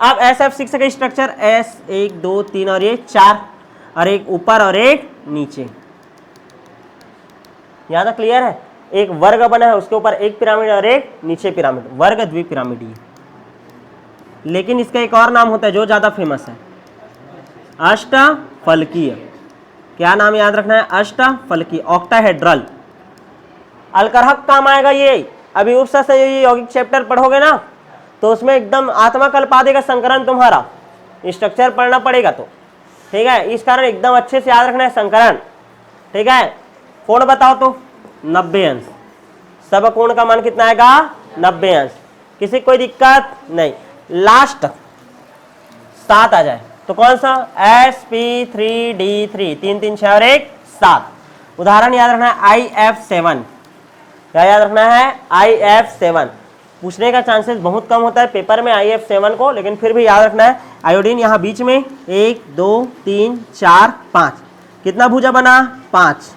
अब SF6 का स्ट्रक्चर S1 2 3 और ये 4, और एक ऊपर और एक नीचे। याद है, क्लियर है। एक वर्ग बना है, उसके ऊपर एक पिरामिड और एक नीचे पिरामिड, वर्ग द्विपिरामिडी। लेकिन इसका एक और नाम होता है जो ज्यादा फेमस है, अष्टफलकीय, क्या नाम याद रखना है? अष्टफलकीय, ऑक्टाहेड्रल। अलकरहक काम आएगा ये। अभी उपसा संयोजी यौगिक चैप्टर पढ़ोगे ना तो उसमें एकदम आत्मा कल्पा देगा संकरण, तुम्हारा स्ट्रक्चर पढ़ना पड़ेगा तो, ठीक है। इस कारण एकदम अच्छे से याद रखना है संकरण, ठीक है। कोण बताओ तो 90 अंश, सब कोण का मान कितना आएगा? 90 अंश। किसी कोई दिक्कत नहीं। लास्ट 7 आ जाए तो कौन सा? sp3d3, 3 3 6 और 1 7। उदाहरण याद रखना है IF7, क्या याद रखना है? IF7। पूछने का चांसेस बहुत कम होता है पेपर में IF7 को, लेकिन फिर भी याद रखना है। आयोडीन यहाँ बीच में 1 2 3 4 5, कितना भुजा बना? 5।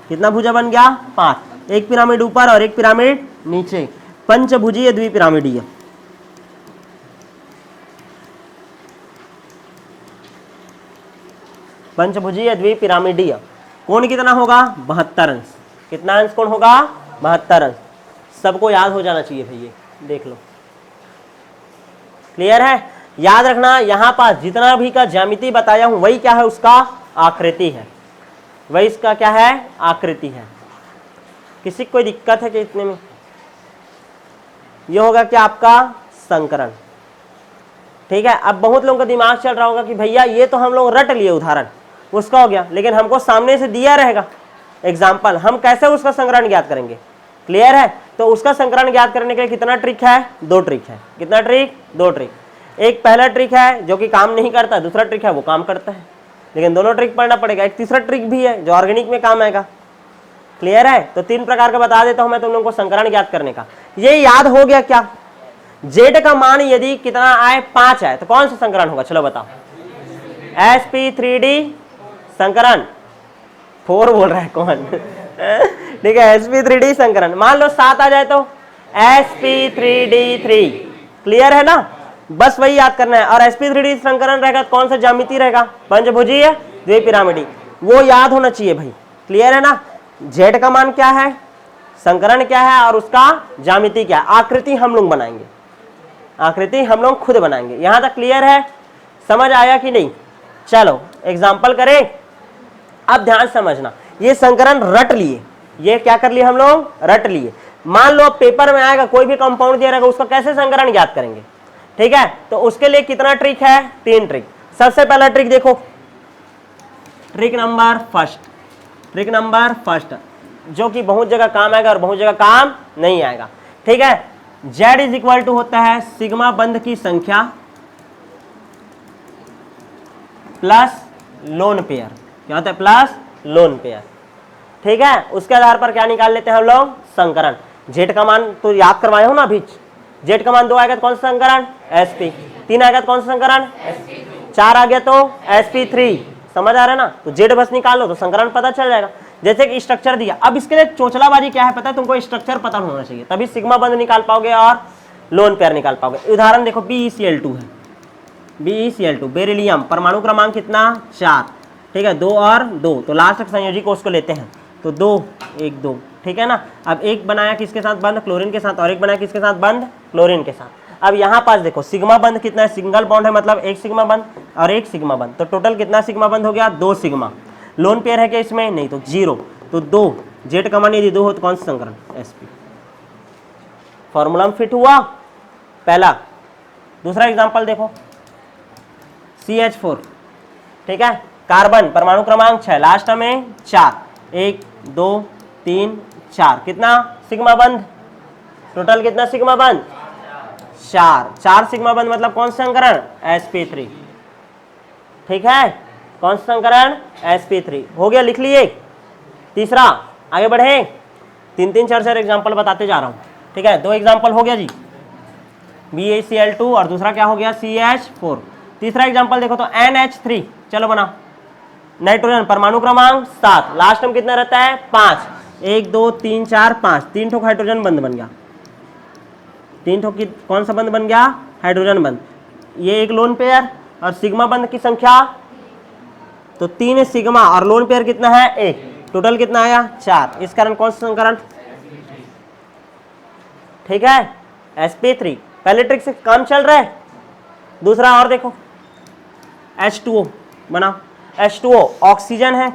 कितना भुजा बन गया? 5। एक पिरामिड ऊपर और एक पिरामिड नीचे, पंचभुजीय द्विपिरामिडीय। पंचभुजीय द्विपिरामिडीय। कोण कितना होगा? 72 अंश। कितना अंश कोण होगा? 72 अंश। सबको याद हो जाना चाहिए भैया, देख लो। क्लियर है? याद रखना यहाँ पास जितना भी का ज्यामिति बताया हूं वही क्या है? उसका आकृति है, वही इसका क्या है? आकृति है। किसी को कोई दिक्कत है कि इतने में? ये होगा क्या आपका? संकरण, ठीक है। अब बहुत लोगों का दिमाग चल रहा होगा कि भैया ये तो हम लोग रट लिए उदाहरण, उसका हो गया, लेकिन हमको सामने से दिया रहेगा एग्जाम्पल, हम कैसे उसका संकरण ज्ञात करेंगे? क्लियर है? तो उसका संकरण ज्ञात करने के लिए कितना ट्रिक है? 2 ट्रिक है। कितना ट्रिक? 2 ट्रिक। एक पहला ट्रिक है जो कि काम नहीं करता, दूसरा ट्रिक है वो काम करता है, लेकिन दोनों ट्रिक पढ़ना पड़ेगा। एक तीसरा ट्रिक भी है जो ऑर्गेनिक में काम आएगा। क्लियर है? तो 3 प्रकार का बता देता हूं मैं तुम लोगों को संकरण ज्ञात करने का। ये याद हो गया क्या? जेड का मान यदि कितना आए? 5 आए तो कौन सा संकरण होगा? चलो बताओ। sp3d संकरण। 4 बोल रहा है कौन? ठीक है, sp3d संकरण। मान लो 7 आ जाए तो sp3d3। क्लियर है ना? बस वही याद करना है। और sp3d संकरण रहेगा कौन सा ज्यामिति रहेगा? पंचभुजीय द्विपिरामिडी, वो याद होना चाहिए भाई। क्लियर है ना? जेड का मान क्या है, संकरण क्या है और उसका ज्यामिति क्या है। आकृति हम लोग बनाएंगे, आकृति हम लोग खुद बनाएंगे। यहां तक क्लियर है? समझ आया कि नहीं? चलो एग्जाम्पल करें। अब ध्यान समझना, ये संकरण रट लिए, ये क्या कर लिए हम लोग? रट लिए। मान लो पेपर में आएगा कोई भी कंपाउंड दिया रहेगा, उसका कैसे संकरण ज्ञात करेंगे? ठीक है, तो उसके लिए कितना ट्रिक है? 3 ट्रिक। सबसे पहला ट्रिक देखो, ट्रिक नंबर फर्स्ट, जो कि बहुत जगह काम आएगा और बहुत जगह काम नहीं आएगा। ठीक है, Z इज इक्वल टू होता है सिग्मा बंध की संख्या प्लस लोन पेयर। क्या होता है? Plus lone pair. ठीक है, उसके आधार पर क्या निकाल लेते हैं हम लोग? संकरण। जेड का मान तो याद करवाए हो ना अभी। जेड का मान 2 आएगा तो कौन सा संकरण? sp। 3 आएगा तो कौन सा संकरण? sp। 4 आ गया तो sp3। समझ आ रहा है ना? तो जेड बस निकालो तो संकरण पता चल जाएगा। जैसे कि स्ट्रक्चर दिया, अब इसके लिए चोचलाबाजी क्या है पता है तुमको? स्ट्रक्चर पता होना चाहिए, तभी सिग्मा बंध निकाल पाओगे और लोन पेयर निकाल पाओगे। उदाहरण देखो, BeCl2 है, BeCl2 बेरिलियम, परमाणु क्रमांक कितना? 4। ठीक है, 2 और 2, तो लास्ट तक संयोजी को उसको लेते हैं, तो 2 1 2। ठीक है ना? अब एक बनाया किसके साथ बंद? क्लोरीन के साथ, और एक बनाया किसके साथ बंद? क्लोरीन के साथ। अब यहाँ पास देखो सिग्मा बंध कितना है? सिंगल बॉन्ड है, मतलब 1 सिग्मा बंध और 1 सिग्मा बंध, तो टोटल कितना सिग्मा बंध हो गया? 2 सिग्मा। लोन पेयर है क्या इसमें? नहीं, तो 0। तो 2, जेड का मान यदि 2 हो तो कौन सा संकरण? sp। फॉर्मूला में फिट हुआ पहला। दूसरा एग्जांपल देखो, CH4। ठीक है, कार्बन, परमाणु क्रमांक 6, लास्ट में 4, 1 2 3 4, कितना सिग्मा बंध? टोटल कितना सिग्मा बंध? 4 सिग्मा बंध, मतलब कौन सा संकरण? sp3। ठीक है, कौन सा संकरण? sp3 हो गया, लिख लिए। तीसरा, आगे बढ़े, 3 3 4 4 एग्जांपल बताते जा रहा हूं। ठीक है, 2 एग्जांपल हो गया जी, BaCl2 और दूसरा क्या हो गया? CH4। तीसरा एग्जांपल देखो तो NH3। चलो बना, नाइट्रोजन, परमाणु क्रमांक 7, लास्ट में कितना रहता है? 5। 1 2 3 4 5, 3 ठोक हाइड्रोजन बंध बन गया। 3 ठोक की कौन सा बंध बन गया? हाइड्रोजन बंध। ये एक लोन पेयर और सिग्मा बंध की संख्या तो 3 सिग्मा और लोन पेयर कितना है? 1। टोटल कितना आया? 4। इस कारण कौन सा संकरण? ठीक है, sp3। पहले ट्रिक से काम चल रहा है। दूसरा और देखो, H2O। बनाओ। H2O ऑक्सीजन है,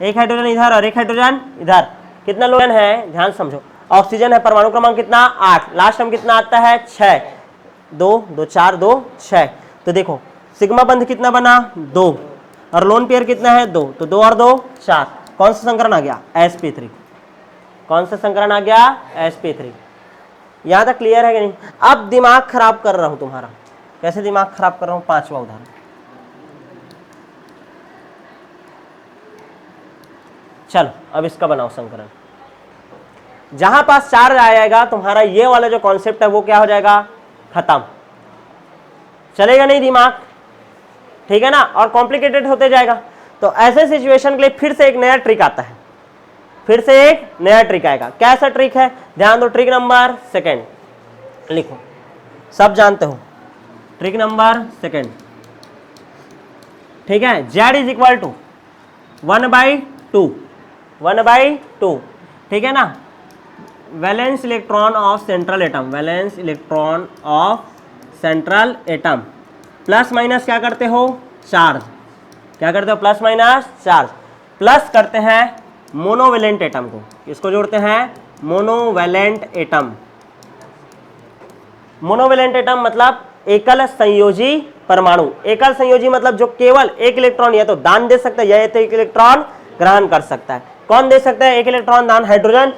एक हाइड्रोजन इधर और एक हाइड्रोजन इधर, कितना लोग है ध्यान समझो। ऑक्सीजन है, परमाणु क्रमांक कितना 8, लास्ट में कितना आता है 6, 2 2 4 2 6। तो देखो सिग्मा बंध कितना बना 2 और लोन पेयर कितना है 2, तो 2 और 2 4। कौन सा संकरण आ गया sp3। कौन सा संकरण आ गया sp3। यहां तक क्लियर है कि नहीं। अब दिमाग खराब कर रहा हूं तुम्हारा। कैसे दिमाग खराब कर रहा हूं, पांचवा उदाहरण। चलो अब इसका बनाओ संकरण। जहां पास चार्ज आ जाएगा तुम्हारा ये वाला जो कॉन्सेप्ट है वो क्या हो जाएगा, खत्म। चलेगा नहीं दिमाग, ठीक है ना, और कॉम्प्लिकेटेड होते जाएगा। तो ऐसे सिचुएशन के लिए फिर से एक नया ट्रिक आता है, फिर से एक नया ट्रिक आएगा। कैसा ट्रिक है, ध्यान दो। ट्रिक नंबर सेकेंड लिखो, सब जानते हो। ट्रिक नंबर सेकेंड, ठीक है। Z इज इक्वल टू 1/2, 1/2, ठीक है ना। Valence electron of central atom, valence electron of central atom plus minus क्या करते हो, चार्ज। क्या करते हो, प्लस माइनस चार्ज। प्लस करते हैं मोनोवेलेंट एटम को, इसको जोड़ते हैं मोनोवेलेंट एटम। मोनोवेलेंट एटम मतलब एकल संयोजी परमाणु। एकल संयोजी मतलब जो केवल एक इलेक्ट्रॉन या तो दान दे सकता है या तो एक इलेक्ट्रॉन ग्रहण कर सकता है। कौन दे सकता है एक इलेक्ट्रॉन दान, हाइड्रोजन।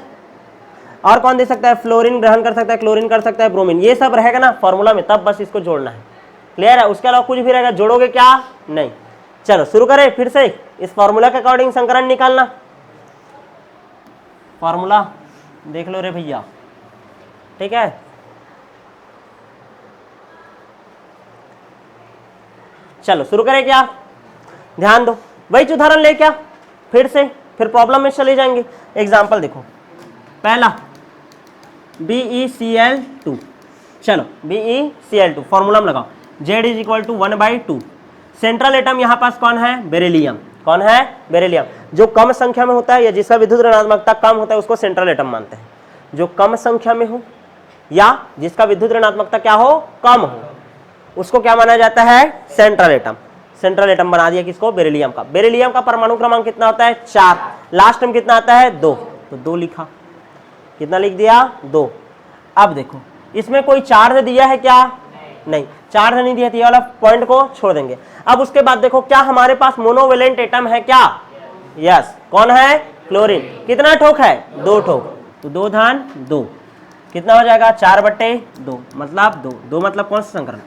और कौन दे सकता है, फ्लोरीन ग्रहण कर सकता है, क्लोरीन कर सकता है, ब्रोमीन। ये सब रहेगा ना फॉर्मूला में, तब बस इसको जोड़ना है। क्लियर है, उसके अलावा कुछ भी रहेगा जोड़ोगे क्या नहीं। चलो शुरू करें फिर से इस फॉर्मूला के अकॉर्डिंग संकरण निकालना। फॉर्मूला देख लो रे भैया, ठीक है। चलो शुरू करें क्या, ध्यान दो। वही उदाहरण ले क्या फिर से, फिर प्रॉब्लम में चले जाएंगे। एग्जांपल देखो, पहला BeCl2। चलो BeCl2 फॉर्मूला में लगाओ। Z is equal to 1/2। Central atom यहाँ पास कौन है, बेरिलियम। कौन है, बेरिलियम। जो कम संख्या में होता है या जिसका विद्युत ऋणात्मकता कम होता है उसको सेंट्रल एटम मानते हैं। जो कम संख्या में हो या जिसका विद्युत ऋणात्मकता क्या हो, कम हो, उसको क्या माना जाता है, सेंट्रल एटम। सेंट्रल एटम बना दिया किसको, बेरिलियम का। बेरिलियम का परमाणु क्रमांक कितना होता है 4, लास्ट में कितना आता है 2, तो 2 लिखा। कितना लिख दिया 2। अब देखो इसमें कोई चार्ज दिया है क्या, नहीं चार्ज नहीं दिया, ये वाला पॉइंट को छोड़ देंगे। अब उसके बाद देखो क्या हमारे पास मोनोवेलेंट एटम है क्या, यस। कौन है, क्लोरीन। कितना ठोक है, 2 ठोक, तो 2 धन 2 कितना हो जाएगा 4/2, मतलब 2 मतलब कौन सा संकरण,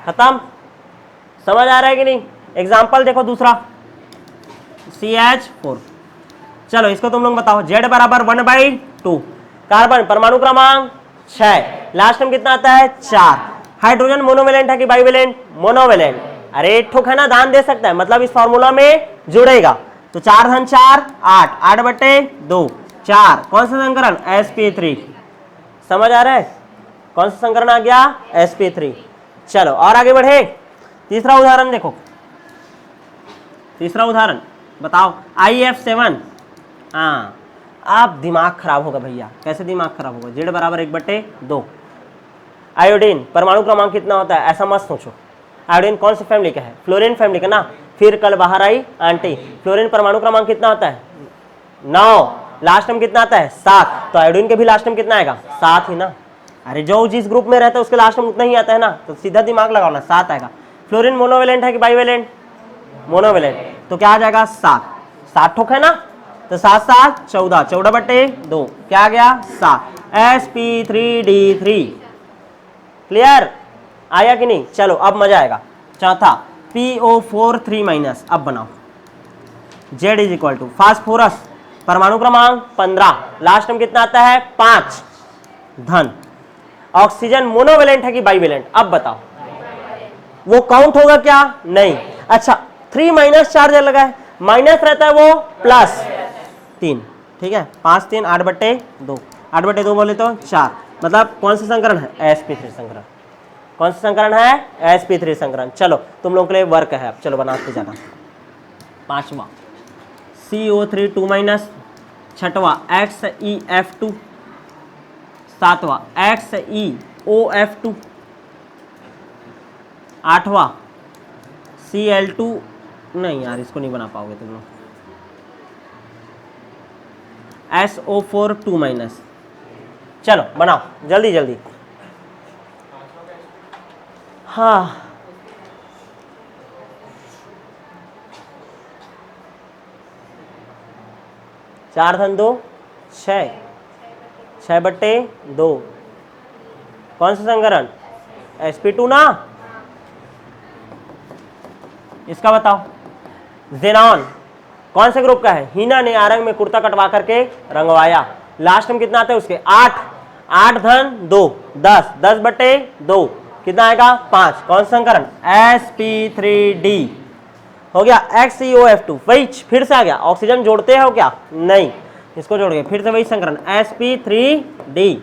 खत्म। समझ आ रहा है कि नहीं। एग्जाम्पल देखो दूसरा CH4। चलो इसको तुम लोग बताओ। Z बराबर 1/2, कार्बन परमाणु क्रमांक 6, लास्ट में कितना आता है 4। हाइड्रोजन मोनोवेलेंट है कि बाइवेलेंट, मोनोवेलेंट। अरे एक ठोक है ना, दान दे सकता है, मतलब इस फॉर्मूला में जुड़ेगा। तो 4 धन 4 8, 8/2 4। कौन सा संकरण, sp3। समझ आ रहा है, कौन सा संकरण आ गया, sp3। चलो और आगे बढ़े। तीसरा उदाहरण देखो, तीसरा उदाहरण बताओ IF7। हाँ आप दिमाग खराब होगा भैया। कैसे दिमाग खराब होगा, Z बराबर 1/2। आयोडीन परमाणु क्रमांक कितना होता है, ऐसा मत सोचो। आयोडीन कौन सी फैमिली का है, फ्लोरीन फैमिली का ना। फिर कल बाहर आई आंटी, फ्लोरीन परमाणु क्रमांक कितना होता है 9, लास्ट में कितना आता है 7। तो आयोडीन के भी लास्ट में कितना आएगा 7 ही ना। अरे जो जिस ग्रुप में रहता है उसके लास्ट में उतना ही आता है ना, तो सीधा दिमाग लगाओ ना, 7 आएगा। फ्लोरीन मोनोवेलेंट है कि बाइवेलेंट, मोनोवेलेंट, तो क्या आ जाएगा 7। 7 ठोक है ना, तो 7 7 14, 14/2 क्या आ गया 7, sp3d3। क्लियर आया कि नहीं। चलो अब मजा आएगा। चौथा PO4 3-। अब बनाओ। Z is equal to phosphorus परमाणु क्रमांक 15, लास्ट में कितना आता है 5 धन। ऑक्सीजन मोनोवेलेंट है कि बाइवेलेंट, अब बताओ वो काउंट होगा क्या, नहीं। अच्छा 3- चार्ज लगा है, माइनस रहता है वो +3, ठीक है। 5 3 8/2, 8/2 बोले तो 4, मतलब कौन सा संकरण है, sp3 संकरण। कौन सा संकरण है, sp3 संकरण। चलो तुम लोगों के लिए वर्क है, अब चलो बनाते जाना। 5वां CO3 2-। 6वां XeF2। 7वां XeOF2। 8वां Cl2 नहीं यार, इसको नहीं बना पाओगे तुम लोग। SO4 2-। चलो बनाओ जल्दी जल्दी। हाँ, चार धन 2 6, 6/2। कौन सा संकरण? sp2 ना। इसका बताओ। जेनॉन कौन से ग्रुप का है? हीना ने आरंग में कुर्ता कटवा करके रंगवाया। लास्ट में कितना आता है उसके? 8, 8 धन 2 10, 10/2 कितना आएगा? 5। कौन सा संकरण? sp3d हो गया। XeOF2 वही फिर से आ गया। ऑक्सीजन जोड़ते हो क्या? नहीं, इसको जोड़ के फिर से वही संकरण sp3d।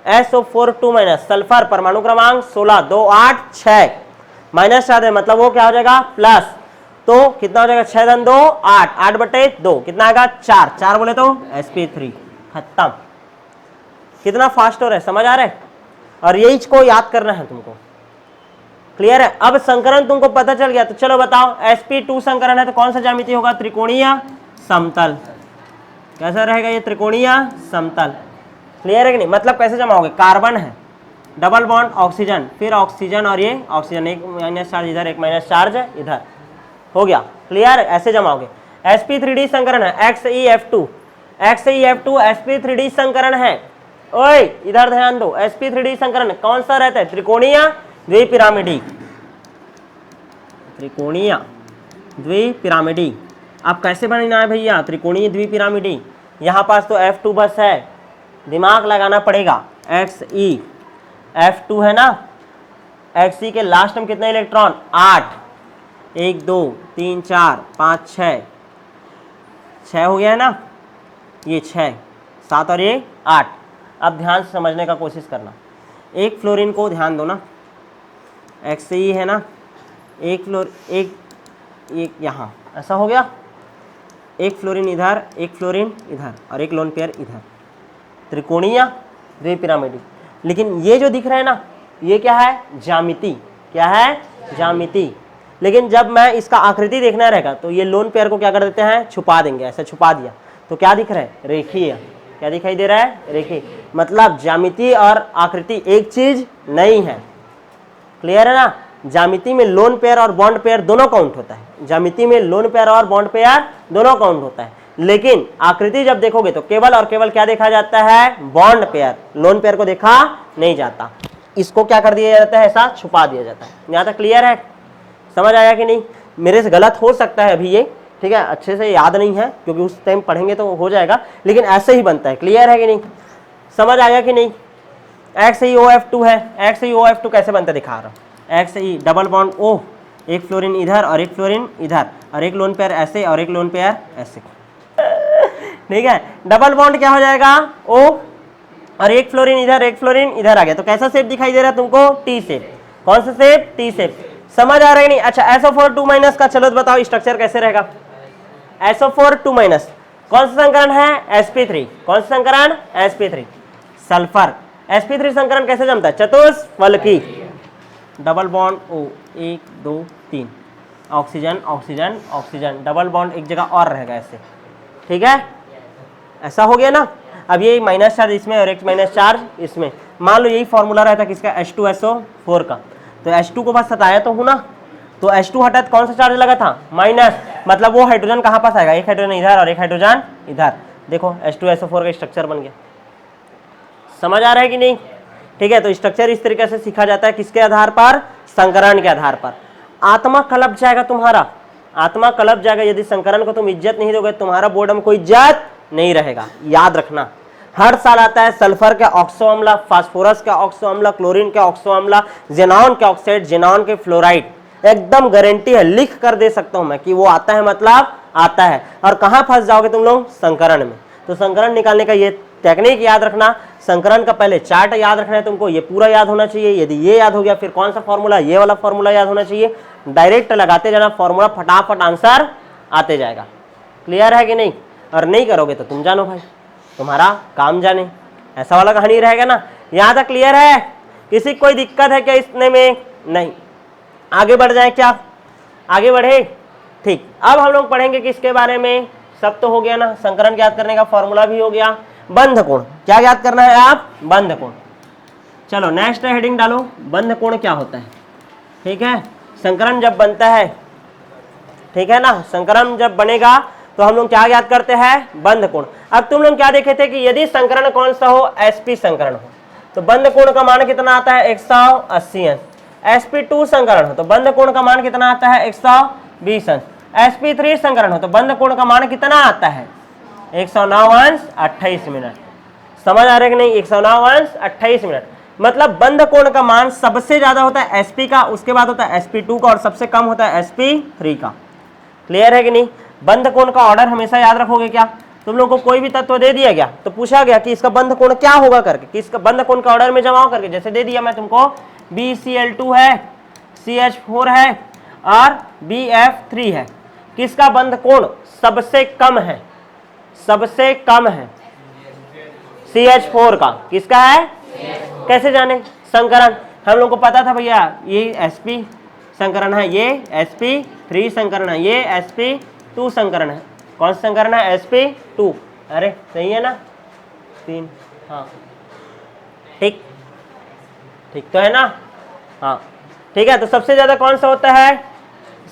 SO4 2-, सल्फर परमाणु क्रमांक 16 2 8 6 -4 है, मतलब वो क्या हो जाएगा? प्लस। तो कितना हो जाएगा? 6 धन 2 8, 8/2 कितना आएगा? 4, 4 बोले तो sp3। खत्म। कितना फास्ट हो रहा है, समझ आ रहा है? और यही को याद करना है तुमको। क्लियर है? अब संकरण तुमको पता चल गया, तो चलो बताओ sp2 संकरण है तो कौन सा ज्यामिति होगा? त्रिकोणीय समतल। कैसा रहेगा ये? त्रिकोणीय समतल। क्लियर है कि नहीं? मतलब कैसे जमाओगे? कार्बन है, डबल बॉन्ड ऑक्सीजन, फिर ऑक्सीजन और ये ऑक्सीजन, एक माइनस चार्ज इधर, एक माइनस चार्ज इधर, हो गया। क्लियर? ऐसे जमाओगे। sp3d संकरण है XeF2, XeF2 sp3d संकरण है। ओए इधर ध्यान दो, sp3d संकरण कौन सा रहता है? त्रिकोणीय द्विपिरामिडी। त्रिकोणीय द्विपिरामिडी। अब कैसे बनना है भैया त्रिकोणीय द्विपिरामिडी? यहाँ पास तो F2 बस है, दिमाग लगाना पड़ेगा। XeF2 है ना, Xe के लास्ट में कितने इलेक्ट्रॉन? 8, 1 2 3 4 5 6, 6 हो गया है ना, ये 6 7 और ये 8। अब ध्यान से समझने का कोशिश करना। एक फ्लोरीन को ध्यान दो ना, Xe है ना, एक यहाँ ऐसा हो गया, एक फ्लोरीन इधर, एक फ्लोरीन इधर और एक लोन पेयर इधर, त्रिकोणीय द्विपिरामिडी। लेकिन ये जो दिख रहा है ना, ये क्या है? ज्यामिति। क्या है? ज्यामिति। लेकिन जब मैं इसका आकृति देखना रहेगा तो ये लोन पेयर को क्या कर देते हैं? छुपा देंगे। ऐसे छुपा दिया तो क्या दिख रहा है? रेखीय। क्या दिखाई दे रहा है? रेखीय। मतलब ज्यामिति और आकृति एक चीज नहीं है। क्लियर है ना? ज्यामिति में लोन पेयर और बॉन्ड पेयर दोनों काउंट होता है। ज्यामिति में लोन पेयर और बॉन्ड पेयर दोनों काउंट होता है, लेकिन आकृति जब देखोगे तो केवल और केवल क्या देखा जाता है? Bond pair. लोन पेयर को देखा नहीं जाता। इसको क्या कर दिया जाता है? ऐसा छुपा दिया जाता है। यहाँ तक क्लियर है? समझ आया कि नहीं? मेरे से गलत हो सकता है अभी ये, ठीक है, अच्छे से याद नहीं है क्योंकि उस टाइम पढ़ेंगे तो हो जाएगा, लेकिन ऐसे ही बनता है। क्लियर है कि नहीं? समझ आया कि नहीं? XeOF2 है। XeOF2 कैसे बनता है दिखा रहा हूँ। Xe डबल बॉन्ड O, एक फ्लोरीन इधर और एक फ्लोरीन इधर और एक लोन पेयर ऐसे और एक लोन पेयर ऐसे, ठीक है। डबल बॉन्ड क्या हो जाएगा? O और एक फ्लोरीन इधर, एक फ्लोरीन इधर आ गया, तो कैसा शेप दिखाई दे रहा है तुमको? T shape. कौन सा शेप? T shape. समझ आ रहा है नहीं? अच्छा, SO4 2- का चलो बताओ स्ट्रक्चर कैसे रहेगा? SO4 2- कौन सा संकरण है? sp3। कौन सा संकरण? sp3। सल्फर। sp3 संकरण कैसे जमता है? चतुष्फलकी। Double bond O 1 2 3, oxygen oxygen oxygen, double bond एक जगह और रहेगा ऐसे, ठीक है। ऐसा हो गया ना। अब ये माइनस चार्ज इसमें और एक माइनस चार्ज इसमें। मान लो यही फॉर्मूला रहता किसका? H2SO4 का, तो H2 को बस सताया तो हूँ ना, तो H2 हटा तो कौन सा चार्ज लगा था? माइनस। मतलब वो हाइड्रोजन कहाँ पास आएगा? एक हाइड्रोजन इधर और एक हाइड्रोजन इधर। देखो H2SO4 का स्ट्रक्चर बन गया। समझ आ रहा है कि नहीं? ठीक है, तो स्ट्रक्चर इस तरीके से सीखा जाता है। किसके आधार पर? संकरण के आधार पर। आत्मा कलप जाएगा तुम्हारा, आत्मा कलप जाएगा यदि संकरण को तुम इज्जत नहीं दोगे, तुम्हारा बोर्ड में कोई इज्जत नहीं रहेगा। याद रखना, हर साल आता है सल्फर के ऑक्सो अम्ल, फास्फोरस के ऑक्सो अम्ल, क्लोरीन के ऑक्सो अम्ल, जेनॉन के ऑक्साइड, जेनॉन के फ्लोराइड। एकदम गारंटी है, लिख कर दे सकता हूं मैं कि वो आता है, मतलब आता है। और कहां फंस जाओगे तुम लोग? संकरण में। तो संकरण निकालने का ये टेक्निक याद रखना। संकरण का पहले चार्ट याद रखना है तुमको, ये पूरा याद होना चाहिए। यदि ये याद हो गया फिर कौन सा फॉर्मूला? ये वाला फॉर्मूला याद होना चाहिए। डायरेक्ट लगाते जाना फॉर्मूला, फटाफट आंसर आते जाएगा। क्लियर है कि नहीं? और नहीं करोगे तो तुम जानो भाई, तुम्हारा काम जाने, ऐसा वाला कहानी रहेगा ना। यहां तक क्लियर है? किसी कोई दिक्कत है क्या इसने में? नहीं। आगे बढ़ जाए क्या? आगे बढ़े। ठीक, अब हम लोग पढ़ेंगे किसके बारे में, सब तो हो गया ना, संकरण ज्ञात करने का फॉर्मूला भी हो गया। बंध कोण क्या ज्ञात करना है आप, बंध कोण। चलो नेक्स्ट हेडिंग डालो, बंध कोण क्या होता है। ठीक है, संकरण जब बनता है, ठीक है ना, संकरण जब बनेगा तो हम लोग क्या ज्ञात करते हैं, बंध कोण। अब तुम लोग क्या देखे थे कि यदि संकरण कौन सा हो, sp संकरण हो, तो बंध कोण का मान कितना आता है 180 अंश। sp2 संकरण हो तो बंध कोण का मान कितना आता है 120 अंश। sp3 संकरण हो तो बंध कोण का मान कितना आता है 109 अंश 28 मिनट। समझ आ रहा है कि नहीं, 109 अंश 28 मिनट। मतलब बंध कोण का मान सबसे ज्यादा होता है sp का, उसके बाद होता है sp2 का, और सबसे कम होता है sp3 का। क्लियर है कि नहीं। बंध कोण का ऑर्डर हमेशा याद रखोगे क्या, तुम लोग को कोई भी तत्व दे दिया गया तो पूछा गया कि इसका बंध कोण क्या होगा करके, कि इसका बंध कोण का ऑर्डर में जमाओ करके, जैसे दे दिया मैं तुमको BCl2 है, CH4 है और BF3 है, किसका बंध कोण सबसे कम है, सबसे कम है CH4 का। किसका है, कैसे जाने, संकरण हम लोग को पता था भैया, ये sp संकरण है, ये sp3 संकरण है, ये sp2 संकरण है। कौन सा संकरण है, sp2। अरे सही है ना, 3, हाँ ठीक, ठीक तो है ना, हाँ ठीक है। तो सबसे ज्यादा कौन सा होता है,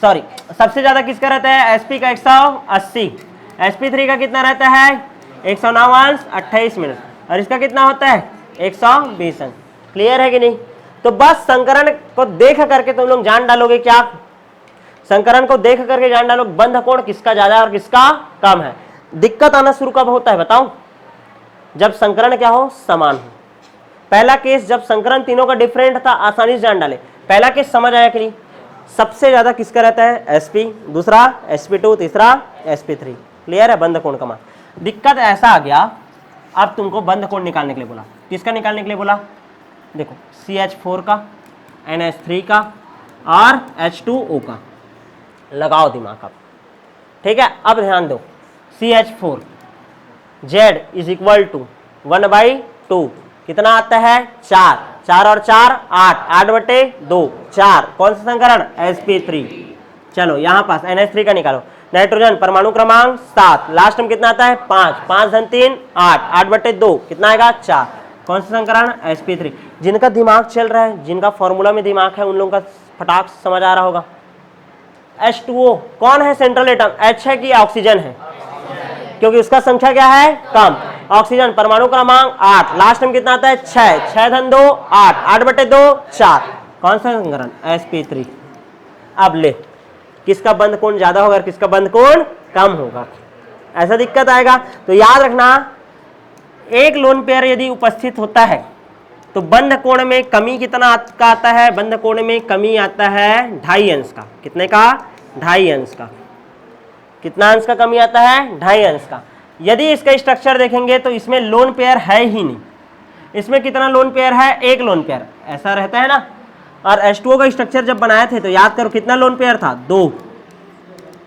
सॉरी सबसे ज्यादा किसका रहता है, sp का 180, sp3 का कितना रहता है 109 अंश 28 मिनट, और इसका कितना होता है 120 अंश। क्लियर है कि नहीं। तो बस संकरण को देख करके तुम लोग जान डालोगे क्या, संकरण को देख करके जान डालो बंध कोण किसका ज्यादा और किसका कम है। दिक्कत आना शुरू कब होता है बताओ, जब संकरण क्या हो, समान हो। पहला केस जब संकरण तीनों का डिफरेंट था, आसानी से जान डाले। पहला केस समझ आया कि नहीं, सबसे ज्यादा किसका रहता है sp, दूसरा sp2, तीसरा sp3। क्लियर है, बंध कोण का मान। दिक्कत ऐसा आ गया, अब तुमको बंध कोण निकालने के लिए बोला, किसका निकालने के लिए बोला, देखो CH4 का, NH3 का और H2O का। लगाओ दिमाग आप, ठीक है। अब ध्यान दो, CH4 Z is equal to 1/2, कितना आता है 4, 4 और 4 8, 8/2 4, कौन सा संकरण sp3। चलो यहाँ पास NH3 का निकालो, नाइट्रोजन परमाणु क्रमांक 7, लास्ट में कितना आता है 5, 5 धन 3 8, 8/2 कितना आएगा 4, कौन सा संकरण sp3। जिनका दिमाग चल रहा है, जिनका फॉर्मूला में दिमाग है, उन लोगों का फटाक समझ आ रहा होगा। H2O कौन है सेंट्रल एटम, H है कि ऑक्सीजन है, क्योंकि उसका संख्या क्या है कम। ऑक्सीजन परमाणु क्रमांक 8, लास्ट में कितना आता है 6, 6 धन 2 8, 8/2 4, कौन सा संकरण sp3। अब ले, किसका बंध कोण ज्यादा होगा और किसका बंध कोण कम होगा, ऐसा दिक्कत आएगा। तो याद रखना, एक लोन पेयर यदि उपस्थित होता है तो बंध कोण में कमी कितना का आता है, बंध कोण में कमी आता है 2.5 अंश का। कितने का, 2.5 अंश का। कितना अंश का कमी आता है, 2.5 अंश का। यदि इसका स्ट्रक्चर देखेंगे तो इसमें लोन पेयर है ही नहीं, इसमें कितना लोन पेयर है, एक लोन पेयर, ऐसा रहता है ना। और H2O का स्ट्रक्चर जब बनाए थे तो याद करो कितना लोन पेयर था, 2।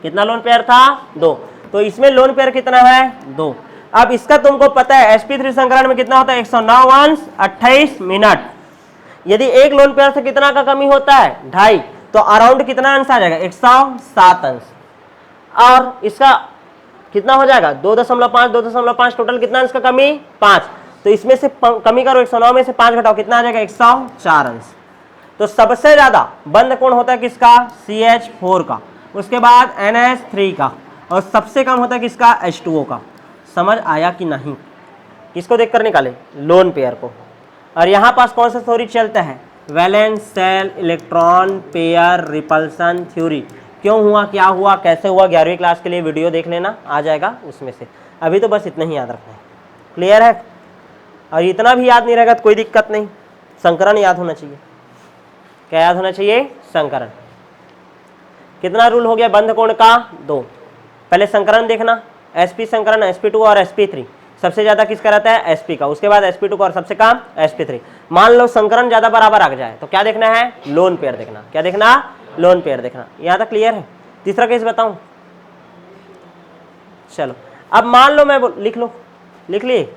कितना लोन पेयर था, 2। तो इसमें लोन पेयर कितना है, 2। अब इसका तुमको पता है sp3 संकरण में कितना होता है 109 अंश 28 मिनट। यदि एक लोन पेयर से कितना का कमी होता है 2.5, तो अराउंड कितना अंश आ जाएगा 107 अंश। और इसका कितना हो जाएगा 2.5, 2.5 टोटल कितना अंश का कमी 5। तो इसमें से कमी करो, 109 में से 5 घटाओ, कितना आ जाएगा 104 अंश। तो सबसे ज्यादा बंध कोण होता है किसका, CH4 का, उसके बाद NH3 का, और सबसे कम होता है किसका, H2O का। समझ आया कि नहीं। किसको देखकर निकाले, लोन पेयर को। और यहाँ पास कौन सा थ्योरी चलता है, valence shell electron pair repulsion theory. क्यों हुआ, क्या हुआ, कैसे हुआ, 11वीं क्लास के लिए वीडियो देख लेना, आ जाएगा उसमें से। अभी तो बस इतना ही याद रखना है। क्लियर है। और इतना भी याद नहीं रहेगा तो कोई दिक्कत नहीं, संकरण याद होना चाहिए। क्या याद होना चाहिए, संकरण। कितना रूल हो गया बंध कोण का, 2। पहले संकरण देखना, sp संकरण sp2 और sp3। सबसे ज्यादा किसका रहता है sp का, उसके बाद sp2 का, और सबसे कम sp3। मान लो संकरण ज्यादा बराबर आ जाए तो क्या देखना है, लोन पेयर देखना। क्या देखना, लोन पेयर देखना। यहां तक क्लियर है। तीसरा केस बताऊं, चलो अब मान लो मैं लिख लो, लिख लिए,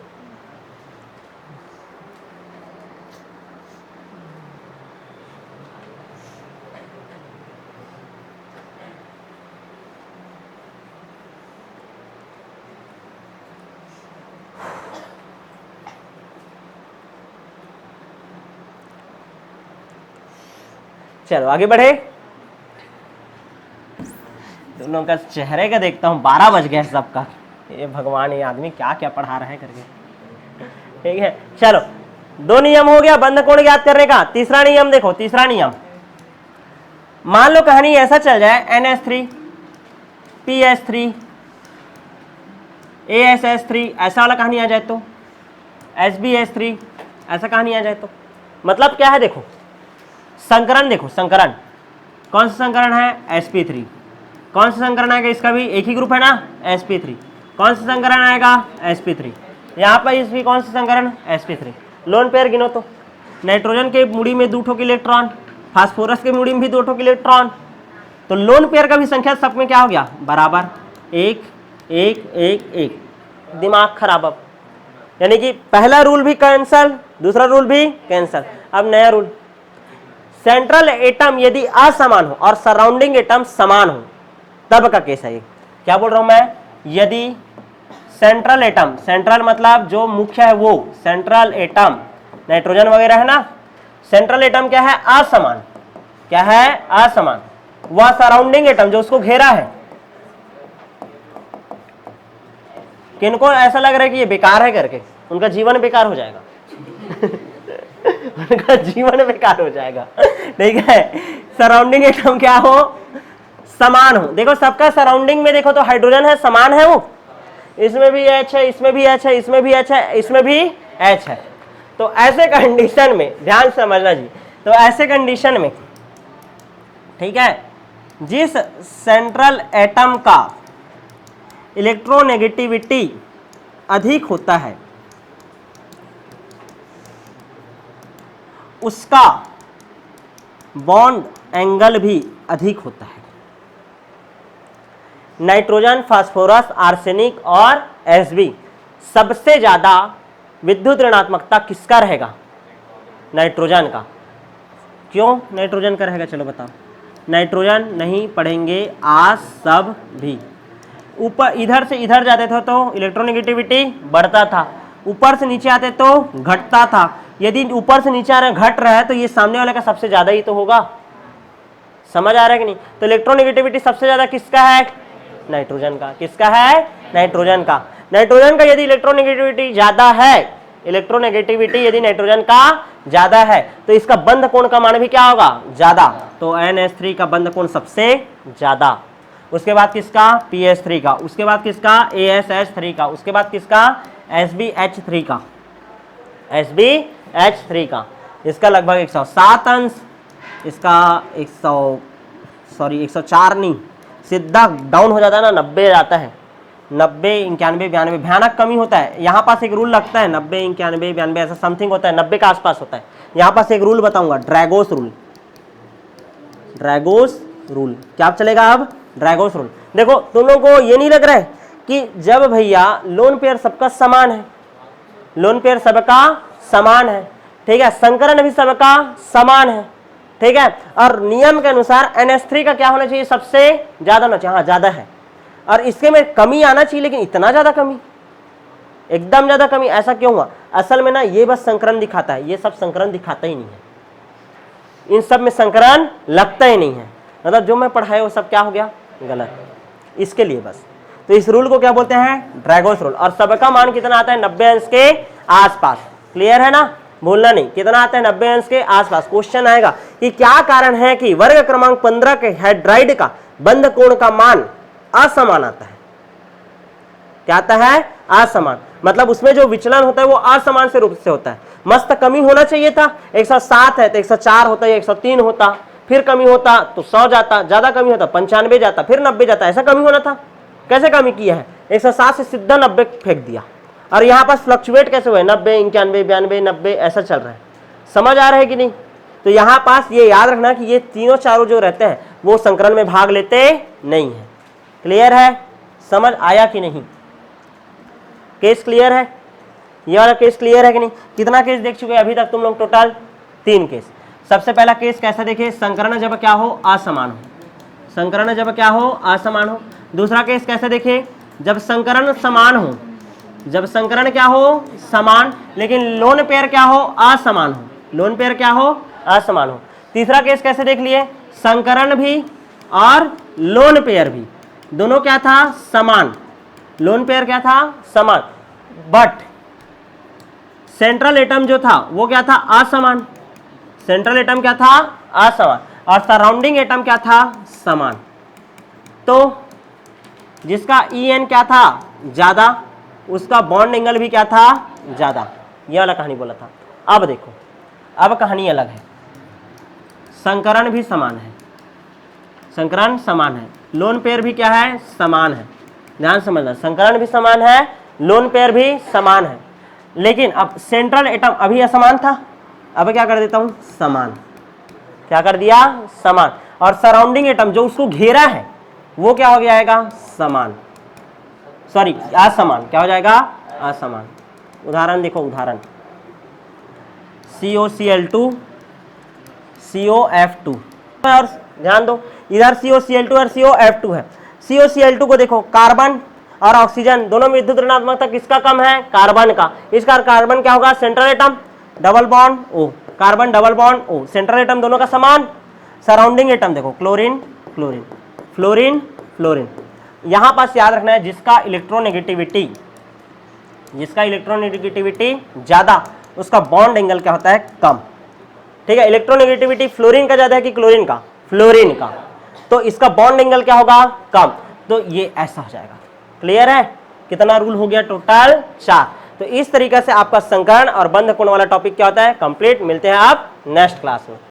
चलो आगे बढ़े। दोनों का चेहरे का देखता हूँ 12 बज गया सबका। ये भगवान, ये आदमी क्या क्या पढ़ा रहे हैं करके। ठीक है, चलो 2 नियम हो गया बंध कोण ज्ञात करने का। तीसरा नियम देखो, तीसरा नियम, मान लो कहानी ऐसा चल जाए NH3 PS3 ASS3 ऐसा वाला कहानी आ जाए तो, SbS3 ऐसा कहानी आ जाए तो, मतलब क्या है देखो, संकरण देखो, संकरण कौन सा संकरण है sp3, कौन सा संकरण आएगा, इसका भी एक ही ग्रुप है ना sp3, कौन सा संकरण आएगा sp3, यहाँ पर इस भी कौन सा संकरण sp3। लोन पेयर गिनो तो, नाइट्रोजन के मुड़ी में 2 ठोक इलेक्ट्रॉन, फास्फोरस के मुड़ी में भी 2 ठोक इलेक्ट्रॉन, तो लोन पेयर का भी संख्या सब में क्या हो गया बराबर, 1 1 1 1। दिमाग खराब अब, यानी कि पहला रूल भी कैंसल, दूसरा रूल भी कैंसल। अब नया रूल, सेंट्रल एटम यदि असमान हो और सराउंडिंग एटम समान हो तब का केस है ये। क्या बोल रहा हूं मैं, यदि सेंट्रल एटम, सेंट्रल मतलब जो मुख्य है वो, सेंट्रल एटम नाइट्रोजन वगैरह है ना, सेंट्रल एटम क्या है असमान, क्या है असमान, वह सराउंडिंग एटम जो उसको घेरा है, किनको ऐसा लग रहा है कि ये बेकार है करके, उनका जीवन बेकार हो जाएगा उनका जीवन बेकार हो जाएगा। ठीक है, सराउंडिंग एटम क्या हो, समान हो। देखो सबका सराउंडिंग में देखो तो हाइड्रोजन है, समान है वो, इसमें भी H है, इसमें भी H है, इसमें भी H है, इसमें भी H है। तो ऐसे कंडीशन में ध्यान समझना जी, तो ऐसे कंडीशन में ठीक है, जिस सेंट्रल एटम का इलेक्ट्रोनेगेटिविटी अधिक होता है उसका बॉन्ड एंगल भी अधिक होता है। नाइट्रोजन, फास्फोरस, आर्सेनिक और Sb सबसे ज्यादा विद्युत ऋणात्मकता किसका रहेगा, नाइट्रोजन का। क्यों नाइट्रोजन का रहेगा, चलो बताओ। नाइट्रोजन नहीं पढ़ेंगे आज सब भी, ऊपर इधर से इधर जाते थे तो इलेक्ट्रोनेगेटिविटी बढ़ता था, ऊपर से नीचे आते तो घटता था। यदि ऊपर से नीचे आ रहा है घट रहा है तो ये सामने वाले का सबसे ज्यादा ही तो होगा, समझ आ रहा है कि नहीं। तो इलेक्ट्रोनेगेटिविटी सबसे ज्यादा किसका है, नाइट्रोजन का। किसका है, नाइट्रोजन का। नाइट्रोजन का यदि इलेक्ट्रोनेगेटिविटी ज्यादा है, इलेक्ट्रोनेगेटिविटी यदि नाइट्रोजन का ज्यादा है तो इसका बंध कोण का मान भी क्या होगा, ज्यादा। तो NH3 का बंध कोण सबसे ज्यादा, उसके बाद किसका, PS3 का, उसके बाद किसका, ASH3 का, उसके बाद किसका, SbH3 का, SbH3 का। इसका लगभग 107 अंश, इसका 104 नहीं, सीधा डाउन हो जाता है ना, 90 जाता है, 90 91 92 भयानक कमी होता है। यहाँ पास एक रूल लगता है 90 91 92 ऐसा समथिंग होता है, 90 के आसपास होता है। यहाँ पास एक रूल बताऊंगा, ड्रैगोस रूल, ड्रैगोस रूल क्या चलेगा अब, ड्रैगोस रूल। देखो तुम लोगों को ये नहीं लग रहा है कि जब भैया लोन पेयर सबका समान है, लोन पेयर सबका समान है, ठीक है, संकरण भी सबका समान है, ठीक है, और नियम के अनुसार NH3 का क्या होना चाहिए, सबसे ज्यादा होना चाहिए, हाँ ज्यादा है, और इसके में कमी आना चाहिए, लेकिन इतना ज्यादा कमी, एकदम ज्यादा कमी, ऐसा क्यों हुआ। असल में ना ये बस संकरण दिखाता है, ये सब संकरण दिखाता ही नहीं है, इन सब में संकरण लगता ही नहीं है, मतलब जो मैं पढ़ाया वो सब क्या हो गया, गलत, इसके लिए बस। तो इस रूल को क्या बोलते हैं, ड्रैगोस रूल। और सबका मान कितना आता है, 90 अंश के आसपास। क्लियर है ना, भूलना नहीं, कितना आता है, 90 अंश के आसपास। क्वेश्चन आएगा कि क्या कारण है कि वर्ग क्रमांक 15 के हाइड्राइड का बंध कोण का मान असमान आता है। क्या आता है, असमान, मतलब उसमें जो विचलन होता है वो असमान से रूप से होता है। मस्त कमी होना चाहिए था, 107 है तो 104 होता या 103 होता, फिर कमी होता तो 100 जाता, ज्यादा कमी होता 95 जाता, फिर 90 जाता, ऐसा कमी होना था। कैसे कमी किया है, 107 से सीधा 90 फेंक दिया, और यहाँ पास फ्लक्चुएट कैसे हुए, 90 91 92 90 ऐसा चल रहा है, समझ आ रहा है कि नहीं। तो यहाँ पास ये याद रखना कि ये तीनों चारों जो रहते हैं वो संकरण में भाग लेते नहीं है। क्लियर है, समझ आया कि नहीं, केस क्लियर है, ये वाला केस क्लियर है कि नहीं। कितना केस देख चुके हैं अभी तक तुम लोग, टोटल 3 केस। सबसे पहला केस कैसा देखे, संकरण जब क्या हो, असमान हो, संकरण जब क्या हो, असमान हो। दूसरा केस कैसे देखे, जब संकरण समान हो, जब संकरण क्या हो, समान, लेकिन लोन पेयर क्या हो, असमान हो, लोन पेयर क्या हो, असमान हो। तीसरा केस कैसे देख लिए, संकरण भी और लोन पेयर भी दोनों क्या था, समान। लोन पेयर क्या था, समान, बट सेंट्रल एटम जो था वो क्या था, असमान। सेंट्रल एटम क्या था, असमान, और सराउंडिंग एटम क्या था, समान। तो जिसका En क्या था, ज्यादा, उसका बॉन्ड एंगल भी क्या था, ज्यादा। ये वाला कहानी बोला था। अब देखो, अब कहानी अलग है। संकरण भी समान है, संकरण समान है, लोन पेयर भी क्या है, समान है। ध्यान समझना, संकरण भी समान है, लोन पेयर भी समान है, लेकिन अब सेंट्रल एटम अभी असमान था, अब क्या कर देता हूं, समान। क्या कर दिया, समान। और सराउंडिंग एटम जो उसको घेरा है वो क्या हो जाएगा, समान, सॉरी असमान। क्या हो जाएगा, असमान। उदाहरण देखो, उदाहरण COCl2 COF2। और ध्यान दो, इधर COCl2 और COF2 है। COCl2 को देखो, कार्बन और ऑक्सीजन दोनों में विद्युत ऋणात्मकता किसका कम है, कार्बन का। इसका कार्बन क्या होगा, central atom double bond O, carbon double bond O, central atom दोनों का समान। सराउंडिंग एटम देखो, क्लोरीन क्लोरीन, फ्लोरीन फ्लोरीन। यहां पास याद रखना है, जिसका इलेक्ट्रोनेगेटिविटी ज्यादा, उसका बॉन्ड एंगल क्या होता है, कम। ठीक है, इलेक्ट्रोनेगेटिविटी फ्लोरीन का ज्यादा है कि क्लोरीन का, फ्लोरीन का, तो इसका बॉन्ड एंगल क्या होगा, कम। तो ये ऐसा हो जाएगा। क्लियर है, कितना रूल हो गया, टोटल 4। तो इस तरीके से आपका संकरण और बंध कोण वाला टॉपिक क्या होता है, कंप्लीट। मिलते हैं आप नेक्स्ट क्लास में।